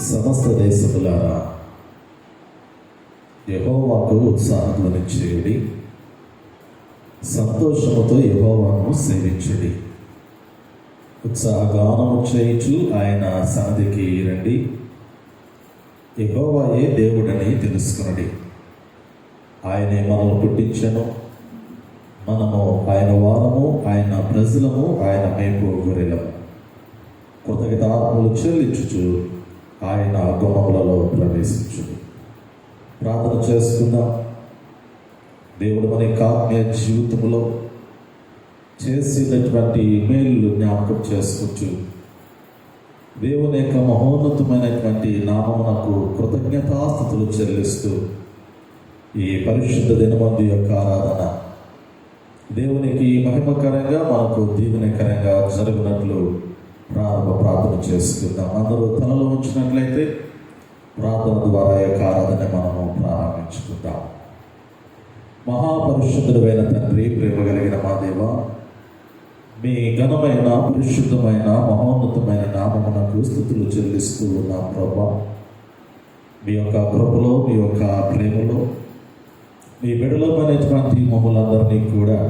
సమస్త దేశములారా యెహోవాకు ఉత్సాహధ్వని చేయుడి, సంతోషముతో యెహోవాను సేవించుడి. ఉత్సాహగానము చేయుచు ఆయన సన్నిధికి రండి. యెహోవాయే దేవుడని తెలుసుకొనుడి. ఆయనే మనల్ని పుట్టించెను, మనము ఆయన వారము, ఆయన ప్రజలము, ఆయన మేపు గొర్రెలము. కృతజ్ఞతార్పణలు చెల్లించుచు ఆయన గుమ్మములలో ప్రవేశించు. ప్రార్థన చేసుకుందాం. దేవుడు మన యొక్క ఆత్మీయ జీవితంలో చేసినటువంటి మేలు జ్ఞాపకం చేసుకుంటూ దేవుని యొక్క మహోన్నతమైనటువంటి నామమునకు కృతజ్ఞతాస్తుతులు చెల్లిస్తూ ఈ పరిశుద్ధ దినమందు యొక్క ఆరాధన దేవునికి మహిమకరంగా, మనకు దీవెనకరంగా జరుగునట్లు ప్రార్థన చేసుకుందాం. అందరూ తనలో ఉంచినట్లయితే ప్రార్థన ద్వారా యొక్క ఆరాధన మనము ప్రారంభించుకుందాం. మహాపరిశుద్ధుడైన తండ్రి, ప్రేమ కలిగిన మా దేవ, మీ ఘనమైన, పరిశుద్ధమైన, మహోన్నతమైన నామమునకు స్తుతులు చెల్లిస్తూ ఉన్నాం ప్రభా. మీ యొక్క కృపలో, మీ యొక్క ప్రేమలో, మీ బిడ్డలమైనటువంటి మమ్మల్ందరినీ కూడా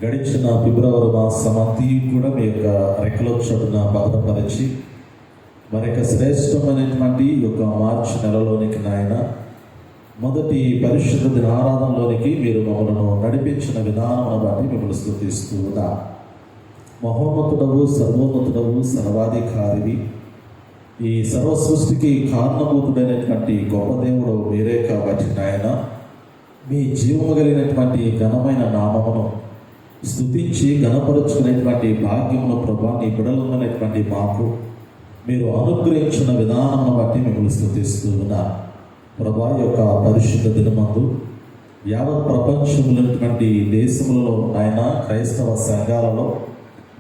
గడిచిన ఫిబ్రవరి మాసమంతా కూడా మీ యొక్క రెక్కల చోటున భద్రపరిచి మరి యొక్క శ్రేష్టమైనటువంటి యొక్క మార్చి నెలలోనికి నాయన మొదటి పరిశుద్ధ దిన ఆరాధనలోనికి మీరు మమ్మల్ని నడిపించిన విధానం బట్టి మిమ్మల్ని స్తుతిస్తూ ఉన్నా. మహోన్నతుడవు, సర్వోన్నతుడవు, సర్వాధికారివి, ఈ సర్వ సృష్టికి కారణభూతుడైనటువంటి గొప్ప దేవుడు మీరే కాబట్టి నాయన మీ జీవము కలిగినటువంటి ఘనమైన నామమును స్తుతించి ఘనపరుచుకునేటువంటి భాగ్యమును ప్రభా నీ బిడ్డలున్నటువంటి మాకు మీరు అనుగ్రహించిన విధానమును బట్టి మిమ్మల్ని స్తుతిస్తూ ఉన్నా. ప్రభా యొక్క పరిశుద్ధ దినమందు యావత్ ప్రపంచంలోటువంటి దేశములలో ఆయన క్రైస్తవ సంఘాలలో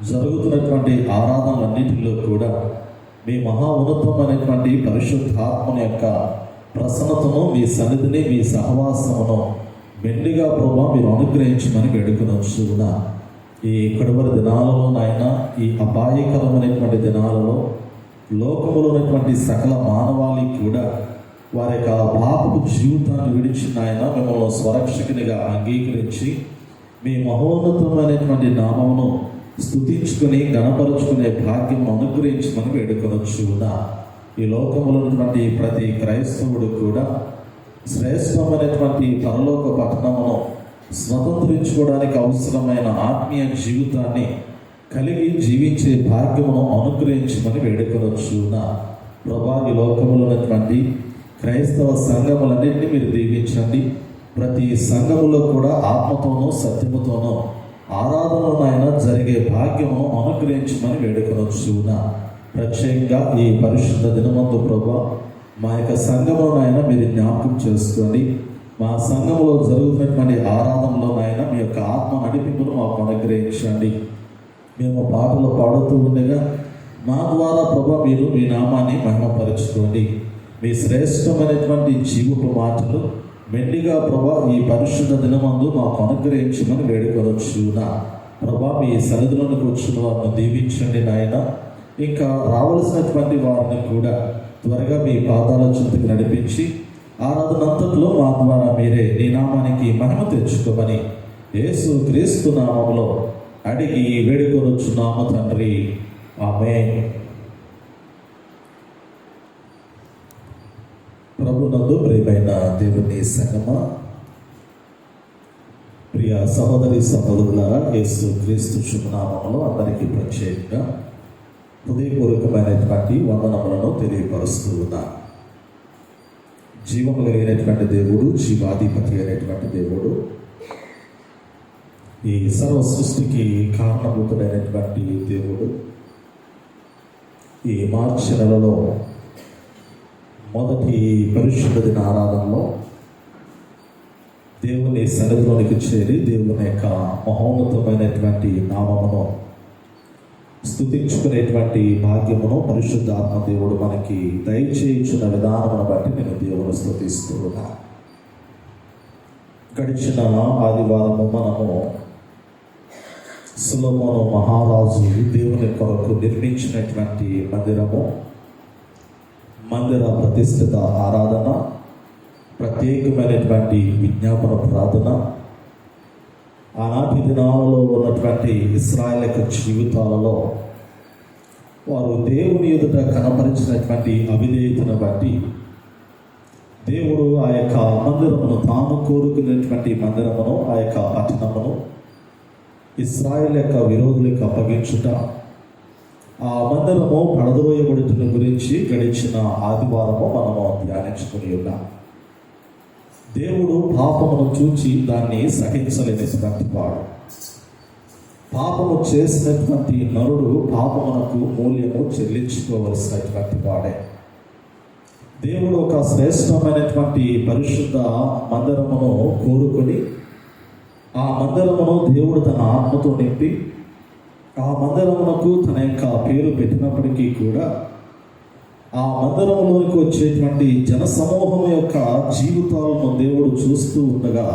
జరుగుతున్నటువంటి ఆరాధనలన్నిటిలో కూడా మీ మహా ఉన్నతమైనటువంటి పరిశుద్ధాత్మని యొక్క ప్రసన్నతను, మీ సన్నిధిని, మీ సహవాసమును మెండుగా ప్రభా మీరు అనుగ్రహించమని వేడుకొనొచ్చున్నా. ఈ కడవరి దినాలలో నాయన, ఈ అపాయకరమైనటువంటి దినాలలో లోకములో ఉన్నటువంటి సకల మానవాళి కూడా వారి యొక్క పాపపు జీవితాన్ని విడిచి నాయన మిమ్మల్ని స్వరక్షకునిగా అంగీకరించి మీ మహోన్నతమైనటువంటి నామమును స్తుతించుకుని ఘనపరుచుకునే భాగ్యం అనుగ్రహించమని వేడుకొనొచ్చున్నా. ఈ లోకములో ఉన్నటువంటి ప్రతి క్రైస్తవుడు కూడా శ్రేష్టమైనటువంటి పరలోక పట్టణమును స్వతంత్రించుకోవడానికి అవసరమైన ఆత్మీయ జీవితాన్ని కలిగి జీవించే భాగ్యమును అనుగ్రహించమని వేడుకొనొచ్చున్నా. ప్రభా ఈ లోకములో ఉన్నటువంటి క్రైస్తవ సంఘములన్నింటినీ మీరు దీవించండి. ప్రతి సంఘములో కూడా ఆత్మతోనూ సత్యముతోనూ ఆరాధనలైన జరిగే భాగ్యమును అనుగ్రహించమని వేడుకొనొచ్చున్నా. ప్రత్యేకంగా ఈ పరిశుద్ధ దినమందు ప్రభా మా యొక్క సంఘములోనైనా మీరు జ్ఞాపకం చేసుకోండి. మా సంఘంలో జరుగుతున్నటువంటి ఆరాధనలోనైనా మీ యొక్క ఆత్మ నడిపింపును మాకు అనుగ్రహించండి. మేము పాటలు పాడుతూ ఉండగా మా ద్వారా ప్రభా మీరు మీ నామాన్ని మహిమపరచుకోండి. మీ శ్రేష్టమైనటువంటి జీవపు మాటలు మెండిగా ప్రభా ఈ పరిశుద్ధ దినమందు మాకు అనుగ్రహించమని వేడుకొనొచ్చున్నా. ప్రభా మీ సన్నిధిలోనికి వచ్చిన వారిని దీవించండి నాయన. ఇంకా రావలసినటువంటి వారిని కూడా త్వరగా మీ పాదాల చుట్టూ నడిపించి ఆరాధన అంతట్లో మా ద్వారా మీరే నీ నామానికి మహిమ తెచ్చుకోమని యేసు క్రీస్తు నామములో అడిగి వేడుకొనొచ్చున్నాము తండ్రి, ఆమేన్. ప్రభునందు ప్రియమైన దేవుని సంగమా, ప్రియ సహోదరి సహోదరులారా, యేసు క్రీస్తు శుభనామములో అందరికీ ప్రత్యేకంగా హృదయపూర్వకమైనటువంటి వందనములను తెలియపరుస్తూ ఉన్నా. జీవము కలిగినటువంటి దేవుడు, జీవాధిపతి అయినటువంటి దేవుడు, ఈ సర్వ సృష్టికి కారణభూతుడైనటువంటి దేవుడు ఈ మార్చి నెలలో మొదటి పరిశుద్ధ దిన ఆరాధనలో దేవుని సన్నిధిలోనికి చేరి దేవుని యొక్క మహోన్నతమైనటువంటి నామమును స్తుతించుకునేటువంటి భాగ్యమును పరిశుద్ధాత్మ దేవుడు మనకి దయచేయించిన విధానమును బట్టి నేను దేవుని స్తుతిస్తూ ఉన్నా. గడిచిన ఆదివారము మనము సొలొమోను మహారాజు దేవుని కొరకు నిర్మించినటువంటి మందిరము మందిర ప్రతిష్ఠిత ఆరాధన, ప్రత్యేకమైనటువంటి విజ్ఞాపన ప్రార్థన, ఆనాటి దినాలలో ఉన్నటువంటి ఇశ్రాయేలు యొక్క జీవితాలలో వారు దేవుని ఎదుట కనపరిచినటువంటి అవిధేయతను బట్టి దేవుడు ఆ యొక్క మందిరమును, తాను కోరుకునేటువంటి మందిరమును, ఆ యొక్క పట్టణమును ఇశ్రాయేలు యొక్క విరోధులకు అప్పగించుట, ఆ మందిరము పడద్రోయబడుట గురించి గడిచిన ఆదివారము మనము ధ్యానించుకుని ఉన్నాం. దేవుడు పాపమును చూచి దాన్ని సహించలేనటువంటి వాడు. పాపము చేసినటువంటి నరుడు పాపమునకు మూల్యము చెల్లించుకోవలసినటువంటి వాడే. దేవుడు ఒక శ్రేష్టమైనటువంటి పరిశుద్ధ మందిరమును కోరుకొని ఆ మందిరమును దేవుడు తన ఆత్మతో నింపి ఆ మందిరమునకు తన యొక్క పేరు పెట్టినప్పటికీ కూడా ఆ మందిరంలోనికి వచ్చేటువంటి జన సమూహం యొక్క జీవితాలను దేవుడు చూస్తూ ఉండగా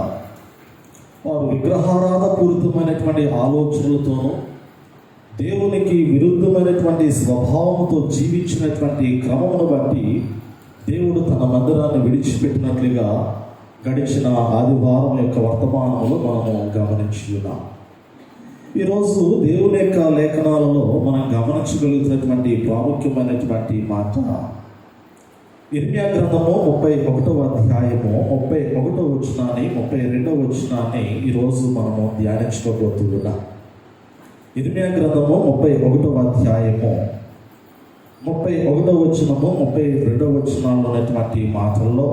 వారు విగ్రహారాధన పూరితమైనటువంటి ఆలోచనలతోనూ దేవునికి విరుద్ధమైనటువంటి స్వభావంతో జీవించినటువంటి క్రమమును బట్టి దేవుడు తన మందిరాన్ని విడిచిపెట్టినట్లుగా గడిచిన ఆదివారం యొక్క వర్తమానంలో మనము గమనించి ఉన్నాం. ఈరోజు దేవుని యొక్క లేఖనాలలో మనం గమనించగలుగుతున్నటువంటి ప్రాముఖ్యమైనటువంటి మాట ఇర్మియా గ్రంథము 31వ అధ్యాయము 31వ వచనాన్ని 32వ వచనాన్ని ఈరోజు మనము ధ్యానించుకోబోతున్నాం. ఇర్మియా గ్రంథము 31వ అధ్యాయము 31వ వచనము 32వ వచనాల్లో ఉన్నటువంటి మాటల్లో,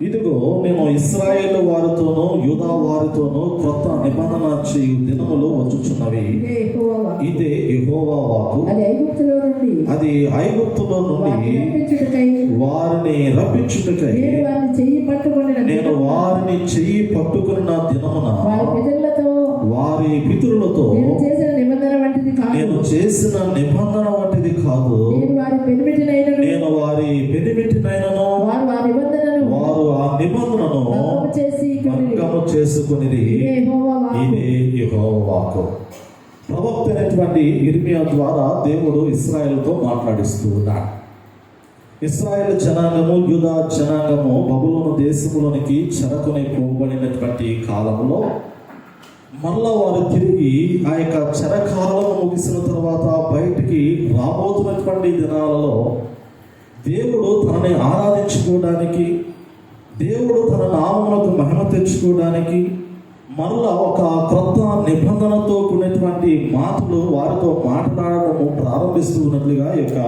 ఇదిగో నేను ఇశ్రాయేలు వారితోనూ యూదా వారితోనూ క్రొత్త నిబంధన చేయు దినములు వచ్చుచున్నవి. ఇదే యెహోవా వాక్కు. అది ఐగుప్తులో నుండి వారిని రప్పించుటకై నేను వారిని చెయ్యి పట్టుకున్న దినమున వారి పితరులతో నేను చేసిన నిబంధన వంటిది కాదు. నేను వారి పెనిమిటినైనను వారు ఆ నిబంధనను భంగము చేసుకునిది. ఇదే యెహోవా వాక్కు. ప్రవక్త అయినటువంటి ఇర్మియా ద్వారా దేవుడు ఇశ్రాయేలుతో మాట్లాడిస్తూ ఉన్నాడు. ఇశ్రాయేలు జనాంగము, యూదా జనాంగము బబులోను దేశములోనికి చెరకుని పోబడినటువంటి కాలంలో మళ్ళా వారు తిరిగి ఆ యొక్క చెరకాలను ముగిసిన తర్వాత బయటికి రాబోతున్నటువంటి దినాలలో దేవుడు తనని ఆరాధించుకోవడానికి, దేవుడు తన నామమునకు మహిమ తెచ్చుకోవడానికి మరలా ఒక క్రొత్త నిబంధనతో కూడినటువంటి మాటలు వారితో మాట్లాడటము ప్రారంభిస్తూ ఉన్నట్లుగా ఈ యొక్క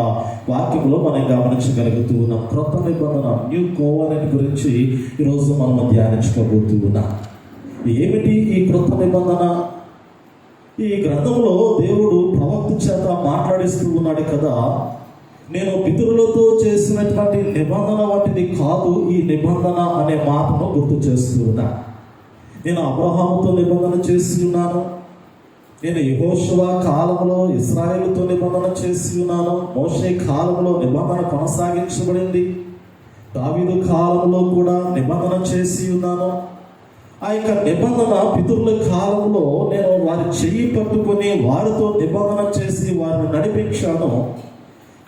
వాక్యంలో మనం గమనించగలుగుతూ ఉన్నాం. క్రొత్త నిబంధన, న్యూ కోవెనెంట్ గురించి ఈరోజు మనం ధ్యానించుకోబోతూ ఉన్నాం. ఏమిటి ఈ క్రొత్త నిబంధన? ఈ గ్రంథంలో దేవుడు ప్రవక్త చేత మాట్లాడిస్తూ ఉన్నాడు కదా, నేను పితరులతో చేసినటువంటి నిబంధన వంటిది కాదు ఈ నిబంధన అనే మాటను గుర్తు చేస్తూ ఉన్నా. నేను అబ్రహాముతో నిబంధన చేసి ఉన్నాను, నేను యెహోషువ కాలంలో ఇశ్రాయేలుతో నిబంధన చేసి ఉన్నాను, మోషే కాలంలో నిబంధన కొనసాగించబడింది, దావీదు కాలంలో కూడా నిబంధన చేసి ఉన్నాను. ఆ యొక్క నిబంధన పితరుల కాలంలో నేను వారి చెయ్యి పట్టుకొని వారితో నిబంధన చేసి వారిని నడిపించాను.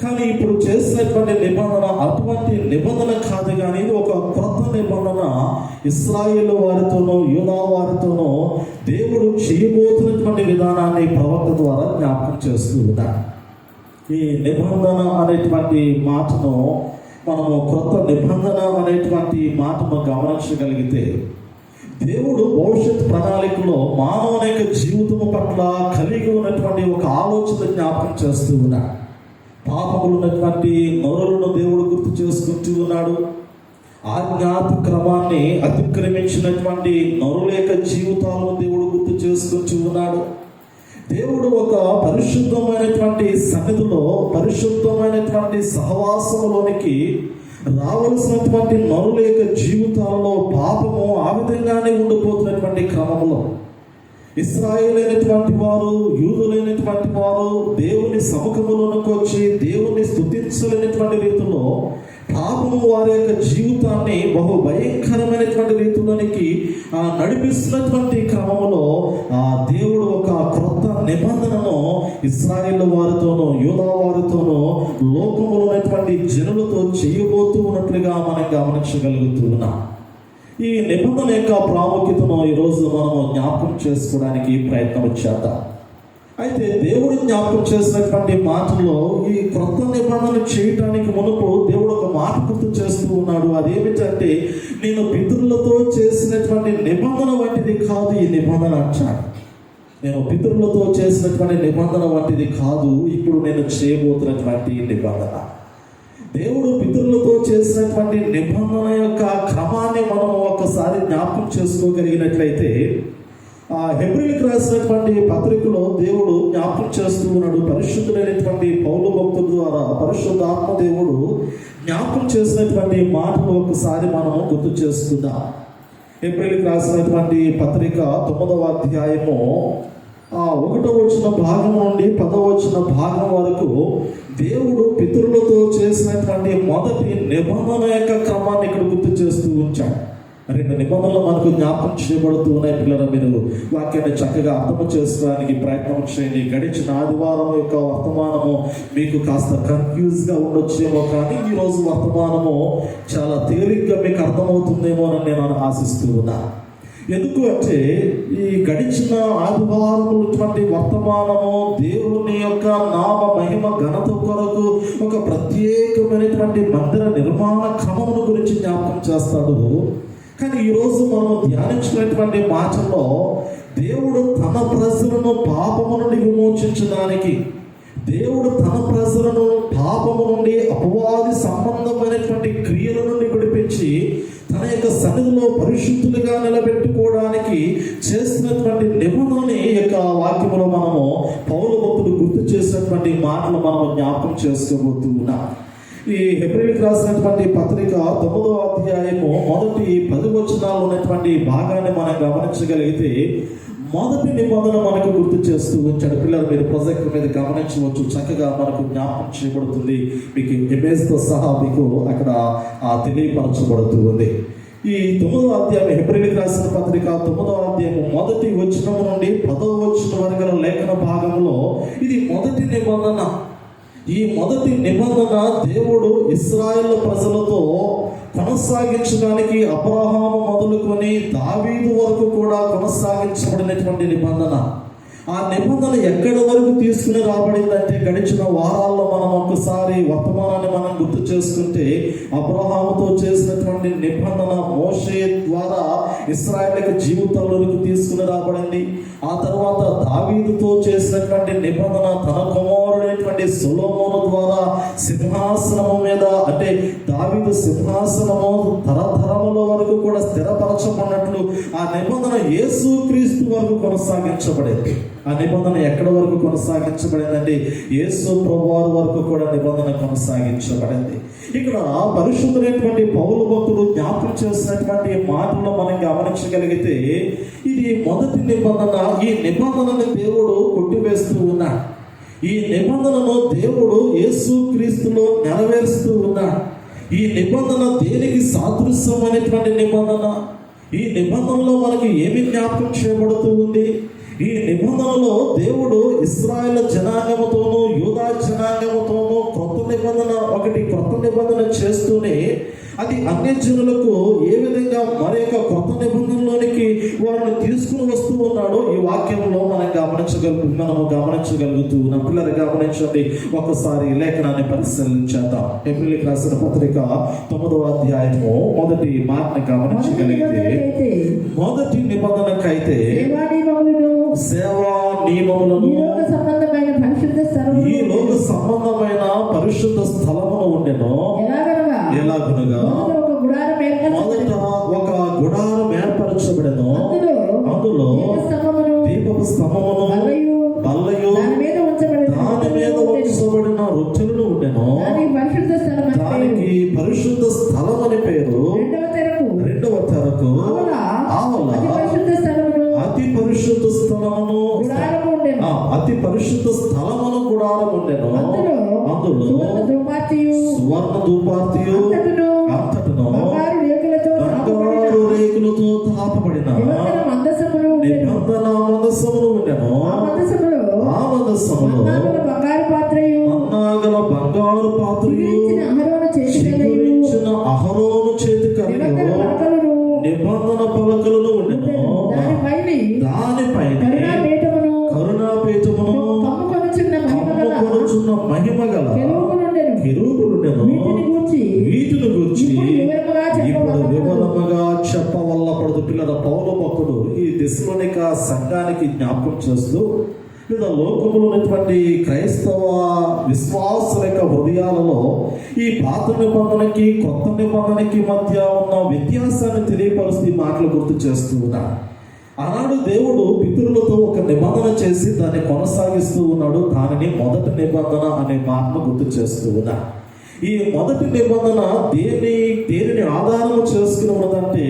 కానీ ఇప్పుడు చేసినటువంటి నిబంధన అటువంటి నిబంధన కాదు, కానీ ఇది ఒక క్రొత్త నిబంధన. ఇశ్రాయేలు వారితోనూ యూదా వారితోనూ దేవుడు చేయబోతున్నటువంటి విధానాన్ని ప్రవక్త ద్వారా జ్ఞాపకం చేస్తూ ఉన్నాడు. ఈ నిబంధన అనేటువంటి మాటను మనము క్రొత్త నిబంధన అనేటువంటి మాటను గమనించగలిగితే దేవుడు భవిష్యత్ ప్రణాళికలో మానవుని యొక్క జీవితం పట్ల కలిగి ఉన్నటువంటి ఒక ఆలోచన జ్ఞాపకం చేస్తూ ఉన్నాడు. పాపములు ఉన్నటువంటి నరులను దేవుడు గుర్తు చేసుకుంటూ ఉన్నాడు. ఆజ్ఞాతిక్రమాన్ని అతిక్రమించినటువంటి నరుల యొక్క జీవితాలను దేవుడు గుర్తు చేసుకుంటూ ఉన్నాడు. దేవుడు ఒక పరిశుద్ధమైనటువంటి సన్నిధిలో, పరిశుద్ధమైనటువంటి సహవాసంలోనికి రావలసినటువంటి నరుల యొక్క జీవితాలలో పాపము ఆ విధంగానే ఉండిపోతున్నటువంటి క్రమంలో ఇశ్రాయేలైనటువంటి వారు, యూదులైనటువంటి వారు దేవుని సముఖములోనికి వచ్చి దేవుని స్తుతించలేనటువంటి రీతిలో పాపము వారి యొక్క జీవితాన్ని బహు భయంకరమైనటువంటి రీతిలోనికి నడిపిస్తున్నటువంటి క్రమంలో ఆ దేవుడు ఒక క్రొత్త నిబంధనను ఇశ్రాయేలు వారితోనూ యూదా వారితోనూ లోకములో ఉన్నటువంటి జనులతో చేయబోతూ ఉన్నట్లుగా మనం గమనించగలుగుతూ ఉన్నాం. ఈ నిబంధన యొక్క ప్రాముఖ్యతను ఈరోజు మనము జ్ఞాపకం చేసుకోవడానికి ప్రయత్నం చేద్దాం. అయితే దేవుడు జ్ఞాపకం చేసినటువంటి మాటల్లో ఈ క్రొత్త నిబంధన చేయటానికి మునుపు దేవుడు ఒక మాట గుర్తు చేస్తూ ఉన్నాడు. అదేమిటంటే, నేను పితరులతో చేసినటువంటి నిబంధన వంటిది కాదు ఈ నిబంధన అంటాడు. నేను పితరులతో చేసినటువంటి నిబంధన వంటిది కాదు ఇప్పుడు నేను చేయబోతున్నటువంటి నిబంధన. దేవుడు పితరులతో చేసినటువంటి నిబంధన యొక్క క్రమాన్ని మనం ఒకసారి జ్ఞాపకం చేసుకోగలిగినట్లయితే, హెబ్రీయులకు రాసినటువంటి పత్రికలో దేవుడు జ్ఞాపకం చేస్తూ ఉన్నాడు. పరిశుద్ధులైనటువంటి పౌలు భక్తుల ద్వారా పరిశుద్ధ ఆత్మ దేవుడు జ్ఞాపకం చేసినటువంటి మాటలు ఒకసారి మనము గుర్తు చేసుకుందాం. హెబ్రీయులకు రాసినటువంటి పత్రిక 9వ అధ్యాయము 1వ వచన భాగం నుండి 10వ వచన భాగం వరకు దేవుడు పితరులతో చేసినటువంటి మొదటి నిబంధన యొక్క క్రమాన్ని ఇక్కడ గుర్తు చేస్తూ ఉంచాడు. 2 నిబంధనలు మనకు జ్ఞాపకం చేయబడుతూ ఉన్నాయి. పిల్లల, మీరు వాక్యాన్ని చక్కగా అర్థం చేసుకోవడానికి ప్రయత్నం చేయండి. గడిచిన ఆదివారం యొక్క వర్తమానము మీకు కాస్త కన్ఫ్యూజ్గా ఉండొచ్చేమో, కానీ ఈరోజు వర్తమానము చాలా తేలిగ్గా మీకు అర్థమవుతుందేమో అని నేను ఆశిస్తూ ఉన్నాను. ఎందుకు అంటే, ఈ గడిచిన ఆదివారములటువంటి వర్తమానము దేవుని యొక్క నామ మహిమ ఘనత కొరకు ఒక ప్రత్యేకమైనటువంటి మందిర నిర్మాణ క్రమమును గురించి జ్ఞాపకం చేస్తాడు. కానీ ఈరోజు మనం ధ్యానించినటువంటి మాటల్లో దేవుడు తన ప్రజలను పాపము నుండి విమోచించడానికి, దేవుడు తన ప్రజలను పాపము నుండి అపవాది సంబంధమైనటువంటి క్రియల నుండి విడిపించి తన యొక్క సన్నిధిలో పరిశుద్ధులుగా నిలబెట్టుకోవడానికి చేసినటువంటి నిబంధనని యొక్క వాక్యములో మనము పౌలు భక్తుడు గుర్తు చేసినటువంటి మాటలు మనము జ్ఞాపకం చేసుకోబోతూ ఉన్నాం. ఈ హెబ్రీయులకు రాసినటువంటి పత్రిక 9వ అధ్యాయము మొదటి 10 వచనాలు ఉన్నటువంటి భాగాన్ని మనం గమనించగలిగితే, మొదటి నిబంధన మనకు గుర్తు చేస్తూ వచ్చాడు. పిల్లలు, మీరు ప్రాజెక్ట్ మీద గమనించవచ్చు, చక్కగా మనకు జ్ఞాపకం చేయబడుతుంది. మీకు ఇమేజ్తో సహా మీకు అక్కడ తెలియపరచబడుతూ ఉంది. ఈ 9వ అధ్యాయం హెబ్రీయులకు రాసిన పత్రిక 9వ అధ్యాయం మొదటి వచనం నుండి 10వ వచనం వరకు లేఖన భాగంలో ఇది మొదటి నిబంధన. ఈ మొదటి నిబంధన దేవుడు ఇశ్రాయేలు ప్రజలతో కొనసాగించడానికి అబ్రహాము మొదలుకొని దావీదు వరకు కూడా కొనసాగించబడినటువంటి నిబంధన. ఆ నిబంధన ఎక్కడి వరకు తీసుకుని రాబడిందంటే, గడిచిన వారాల్లో మనం ఒకసారి వర్తమానాన్ని మనం గుర్తు చేసుకుంటే, అబ్రహాముతో చేసినటువంటి నిబంధన మోషే ద్వారా ఇశ్రాయేలు జీవితంలోకి తీసుకుని రాబడింది. ఆ తర్వాత దావీదుతో చేసినటువంటి నిబంధన తన కుమారుడైనటువంటి సొలొమోను ద్వారా సింహాసనము మీద, అంటే దావీదు సింహాసనము తరతరముల వరకు కూడా స్థిరపరచబడినట్లు ఆ నిబంధన యేసుక్రీస్తు వరకు కొనసాగించబడింది. ఆ నిబంధన ఎక్కడి వరకు కొనసాగించబడిందంటే, యేసు ప్రభువారి వరకు కూడా నిబంధన కొనసాగించబడింది. ఇక్కడ పరిశుద్ధులైనటువంటి పౌలు భక్తుడు జ్ఞాపకం చేసినటువంటి మాటలను మనం గమనించగలిగితే, ఇది మొదటి నిబంధన. ఈ నిబంధనను దేవుడు కొట్టివేస్తూ ఉన్నాడు. ఈ నిబంధనను దేవుడు యేసుక్రీస్తులో నెరవేరుస్తూ ఉన్నాడు. ఈ నిబంధన దేనికి సాదృశ్యమైనటువంటి నిబంధన? ఈ నిబంధనలో మనకి ఏమి జ్ఞాపకం చేయబడుతూ ఉంది? ఈ నిబంధనలో దేవుడు ఇశ్రాయేలు జనాంగముతోనూ యూదా జనాంగముతోనూ క్రొత్త నిబంధన చేస్తూనే అది అన్యజనులకు ఏ విధంగా మరొక క్రొత్త నిబంధనలోనికి వారిని తీసుకుని వస్తూ ఉన్నాడో ఈ వాక్యంలో మనము గమనించగలుగుతూ ఉన్నాం. పిల్లలు గమనించండి, ఒకసారి లేఖనాన్ని పరిశీలించేద్దాం. హెబ్రీయులకు రాసిన పత్రిక 9వ అధ్యాయము మొదటి మాటను గమనించగలిగితే, మొదటి నిబంధనకైతే సేవా నియమములను ఈ లోక సంబంధమైన పరిశుద్ధ స్థలమును ఉండెను. ఎలాగనగా మొదట ఒక గుడారం ఏర్పరచబడెను. అందులో దీపపు స్తంభమును బల్లయు దాని మీద ఉంచబడిన రొట్టెలను ఉండెను. దానికి పరిశుద్ధ స్థలం అని పేరు. రెండవ తెరకు ఆవల అతి పరిశుద్ధ స్థలమును గుడారం ఉండెను. అందులో సువర్ణ ధూపార్తియు అంతటను బంగారు రేకులతో తాపబడిన నిబంధన మందసములు ఉండెను. ఆ మందసములో మన్నాగల బంగారు పాత్రయు చిగురించిన అహరోను చేతి కర్రయు నిబంధన పలకలను ఉండెను. దానిపైన కరుణాపీఠమును కమ్ముకొనుచున్న మహిమ గల కెరూబులుండెను. వీటిని గూర్చి ఇప్పుడు వివరముగా చెప్పవల్లపడదు. పిల్లల పౌలు భక్తుడు ఈ దెస్సలోనిక సంఘానికి జ్ఞాపకం చేస్తూ లేదా లోకములో ఉన్నటువంటి క్రైస్తవ విశ్వాసుల యొక్క హృదయాలలో ఈ పాత నిబంధనకి కొత్త నిబంధనకి మధ్య ఉన్న వ్యత్యాసాన్ని తెలియపరుస్తూ ఈ మాటలు గుర్తు చేస్తూ ఉన్నాడు. ఆనాడు దేవుడు పితరులతో ఒక నిబంధన చేసి దాన్ని కొనసాగిస్తూ ఉన్నాడు. దానిని మొదటి నిబంధన అనే మాటను గుర్తు చేస్తూ ఉన్నాడు. ఈ మొదటి నిబంధన దేనిని ఆధారము చేసుకుని ఉన్నదంటే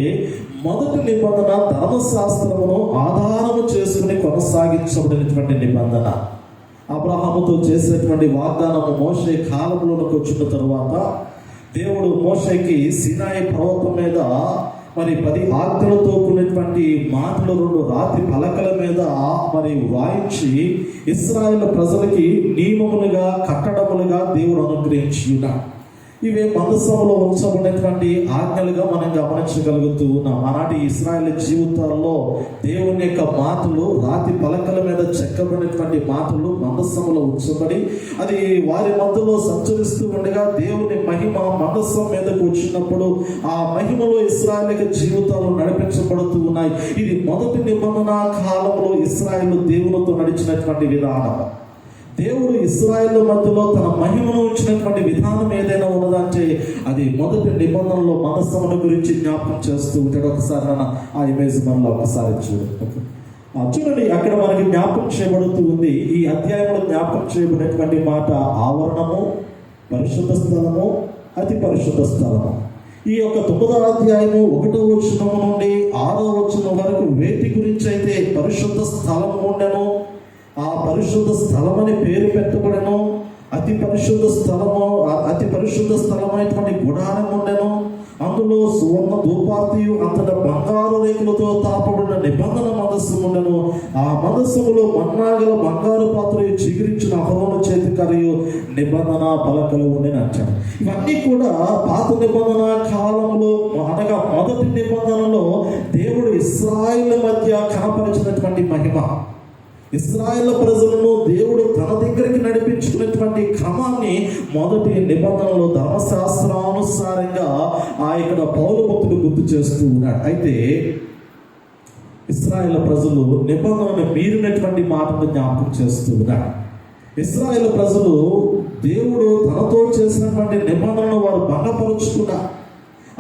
మొదటి నిబంధన ధర్మశాస్త్రమును ఆధారము చేసుకుని కొనసాగించబడినటువంటి నిబంధన. అబ్రహాముతో చేసినటువంటి వాగ్దానము మోషే కాలంలోకి వచ్చిన తరువాత దేవుడు మోషేకి సినాయి పర్వతం మీద 10 ఆజ్ఞలతో కూడినటువంటి మాటలు 2 రాతి పలకల మీద వాయించి ఇశ్రాయేలు ప్రజలకి నియమములుగా కట్టడములుగా దేవుడు అనుగ్రహించి ఉన్నాడు. ఇవే మందసంలో ఉంచబడినటువంటి ఆజ్ఞలుగా మనం గమనించగలుగుతూ ఉన్నాం. ఆనాటి ఇశ్రాయేలు జీవితాల్లో దేవుని యొక్క మాటలు రాతి పలకల మీద చెక్కబడినటువంటి మాటలు మందసంలో ఉంచబడి అది వారి మధ్యలో సంచరిస్తూ ఉండగా దేవుని మహిమ మందసం మీదకు వచ్చినప్పుడు ఆ మహిమలో ఇశ్రాయేలు జీవితాలు నడిపించబడుతూ ఉన్నాయి. ఇది మొదటి నిబంధన కాలంలో ఇశ్రాయేలు దేవునితో నడిచినటువంటి విధానం. దేవుడు ఇశ్రాయేలు మధ్యలో తన మహిమను ఉంచినటువంటి విధానం ఏదైనా ఉన్నదంటే అది మొదటి నిబంధనలో మనస్సమును గురించి జ్ఞాపకం చేస్తూ ఉంటాడు. ఒకసారి ఆ ఇమేజ్ మనలో ఒకసారి చూడండి. అక్కడ మనకి జ్ఞాపకం చేయబడుతూ ఉంది. ఈ అధ్యాయంలో జ్ఞాపకం చేయబడినటువంటి మాట ఆవరణము, పరిశుద్ధ స్థలము, అతి పరిశుద్ధ స్థలము. ఈ యొక్క 9వ అధ్యాయము 1వ వచనం నుండి 6వ వచనం వరకు వేటి గురించి అయితే పరిశుద్ధ స్థలము ఉండెను, ఆ పరిశుద్ధ స్థలం అని పేరు పెట్టబడెను. అతి పరిశుద్ధ స్థలమైనటువంటి గుడారం ఉండెను. అందులో సువర్ణ ధూపార్తియు అంతటా బంగారు రేకులతో తాపబడిన నిబంధన మందస్సు ఉండెను. ఆ మందస్సులో మన్నాగల బంగారు పాత్రయు చిగురించిన అహరోను చేతి కర్రయు నిబంధన పలకలు ఉండెను అంటాడు. ఇవన్నీ కూడా పాత నిబంధన కాలంలో అనగా మొదటి నిబంధనలో దేవుడు ఇశ్రాయేలు మధ్య కనపరిచినటువంటి మహిమ, ఇశ్రాయేలు ప్రజలను దేవుడు తన దగ్గరికి నడిపించుకున్నటువంటి క్రమాన్ని మొదటి నిబంధనలో ధర్మశాస్త్రానుసారంగా ఇక్కడ పౌలు భక్తుడు గుర్తు చేస్తూ ఉన్నాడు. అయితే ఇశ్రాయేలు ప్రజలు నిబంధనను మీరినటువంటి మాటను జ్ఞాపకం చేస్తూ ఉన్నాడు. ఇశ్రాయేలు ప్రజలు దేవుడు తనతో చేసినటువంటి నిబంధనను వారు భంగపరుచుకున్నారు.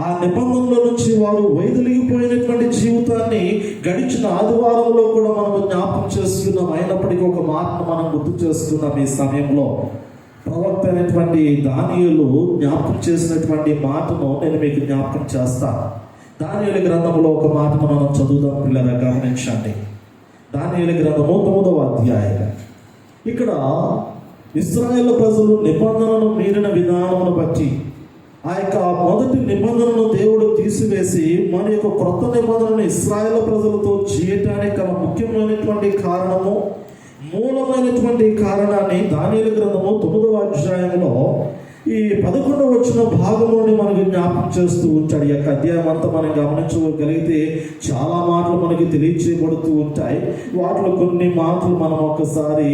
ఆ నిబంధనల నుంచి వారు వైదొలిగిపోయినటువంటి జీవితాన్ని గడిచిన ఆదివారంలో కూడా మనం జ్ఞాపకం చేసుకున్నాం. అయినప్పటికీ ఒక మాటను మనం గుర్తు చేసుకున్నాం. ఈ సమయంలో ప్రవక్త అయినటువంటి దానియేలు జ్ఞాపకం చేసినటువంటి మాటను నేను మీకు జ్ఞాపకం చేస్తాను. దానియేలు గ్రంథంలో ఒక మాటను మనం చదువుదాం పిల్లలు, గమనించండి. దానియేలు గ్రంథము 9వ అధ్యాయం. ఇక్కడ ఇశ్రాయేలు ప్రజలు నిబంధనను మీరిన విధానమును బట్టి ఆ యొక్క మొదటి నిబంధనను దేవుడు తీసివేసి మన యొక్క క్రొత్త నిబంధనను ఇశ్రాయేలు ప్రజలతో చేయటానికి గల ముఖ్యమైనటువంటి కారణము, మూలమైనటువంటి కారణాన్ని దానియేలు గ్రంథము 9వ అధ్యాయంలో ఈ 11వ వచన భాగంలోని మనకు జ్ఞాపకం చేస్తూ ఉంటాడు. ఈ యొక్క అధ్యాయం అంతా మనం గమనించగలిగితే చాలా మాటలు మనకి తెలియచేయబడుతూ ఉంటాయి. వాటిలో కొన్ని మాటలు మనం ఒకసారి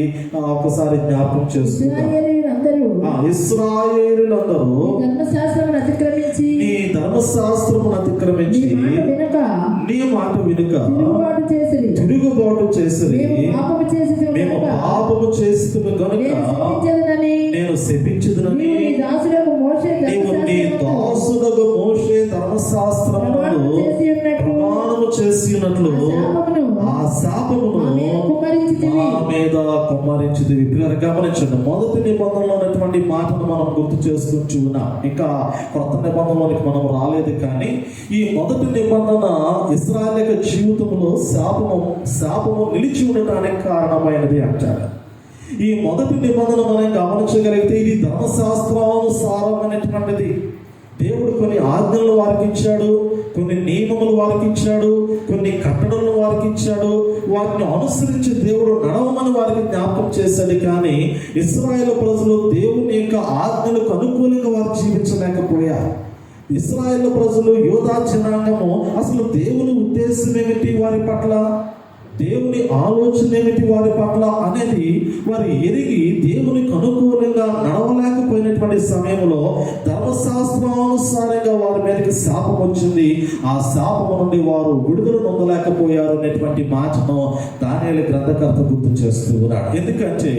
జ్ఞాపకం చేస్తున్నాం. ఇశ్రాయేలులందరూ నీ ధర్మశాస్త్రమును అతిక్రమించి నీ మాట వినుక తిరుగుబాటు చేసి మేము పాపము చేసి కనుక నేను శపించదునని నీవు నీ దాసుడగు మోషే ధర్మశాస్త్రమును ప్రమాణము చేసి ఉన్నట్లు ఆ శాపమును మా మీద కుమ్మరించితివి. పిల్లలు గమనించండి. మొదటి నిబంధనలో ఉన్నటువంటి మాటను మనం గుర్తు చేసుకుంటూ ఉన్నాం. ఇంకా కొత్త నిబంధనలోనికి మనం రాలేదు. కానీ ఈ మొదటి నిబంధన ఇశ్రాయేలు జీవితంలో శాపము నిలిచి ఉండటానికి కారణమైనది అంటారు. ఈ మొదటి నిబంధన మనం గమనించగలిగితే ఇది ధర్మశాస్త్రానుసారమైనటువంటిది. దేవుడు కొన్ని ఆజ్ఞలు వారికి ఇచ్చాడు, కొన్ని నియమములు వారికి ఇచ్చాడు, కొన్ని కట్టడలను వారికి ఇచ్చాడు. వాటిని అనుసరించి దేవుడు నడవమని వారికి జ్ఞాపకం చేశాడు. కానీ ఇశ్రాయేలు ప్రజలు దేవుని యొక్క ఆజ్ఞలకు అనుకూలంగా వారు జీవించలేకపోయారు. ఇశ్రాయేలు ప్రజలు, యూదా జనాంగము అసలు దేవుని ఉద్దేశం ఏమిటి వారి పట్ల, దేవుని ఆలోచన ఏమిటి వారి పట్ల అనేది వారు ఎరిగి దేవునికి అనుకూలంగా నడవలేకపోయినటువంటి సమయంలో ధర్మశాస్త్రానుసారంగా వారి మీదకి శాపం వచ్చింది. ఆ శాపం నుండి వారు విడుదల పొందలేకపోయారు అనేటువంటి మాటను దానియేలు గ్రంథకర్త గుర్తు చేస్తూ ఉన్నాడు. ఎందుకంటే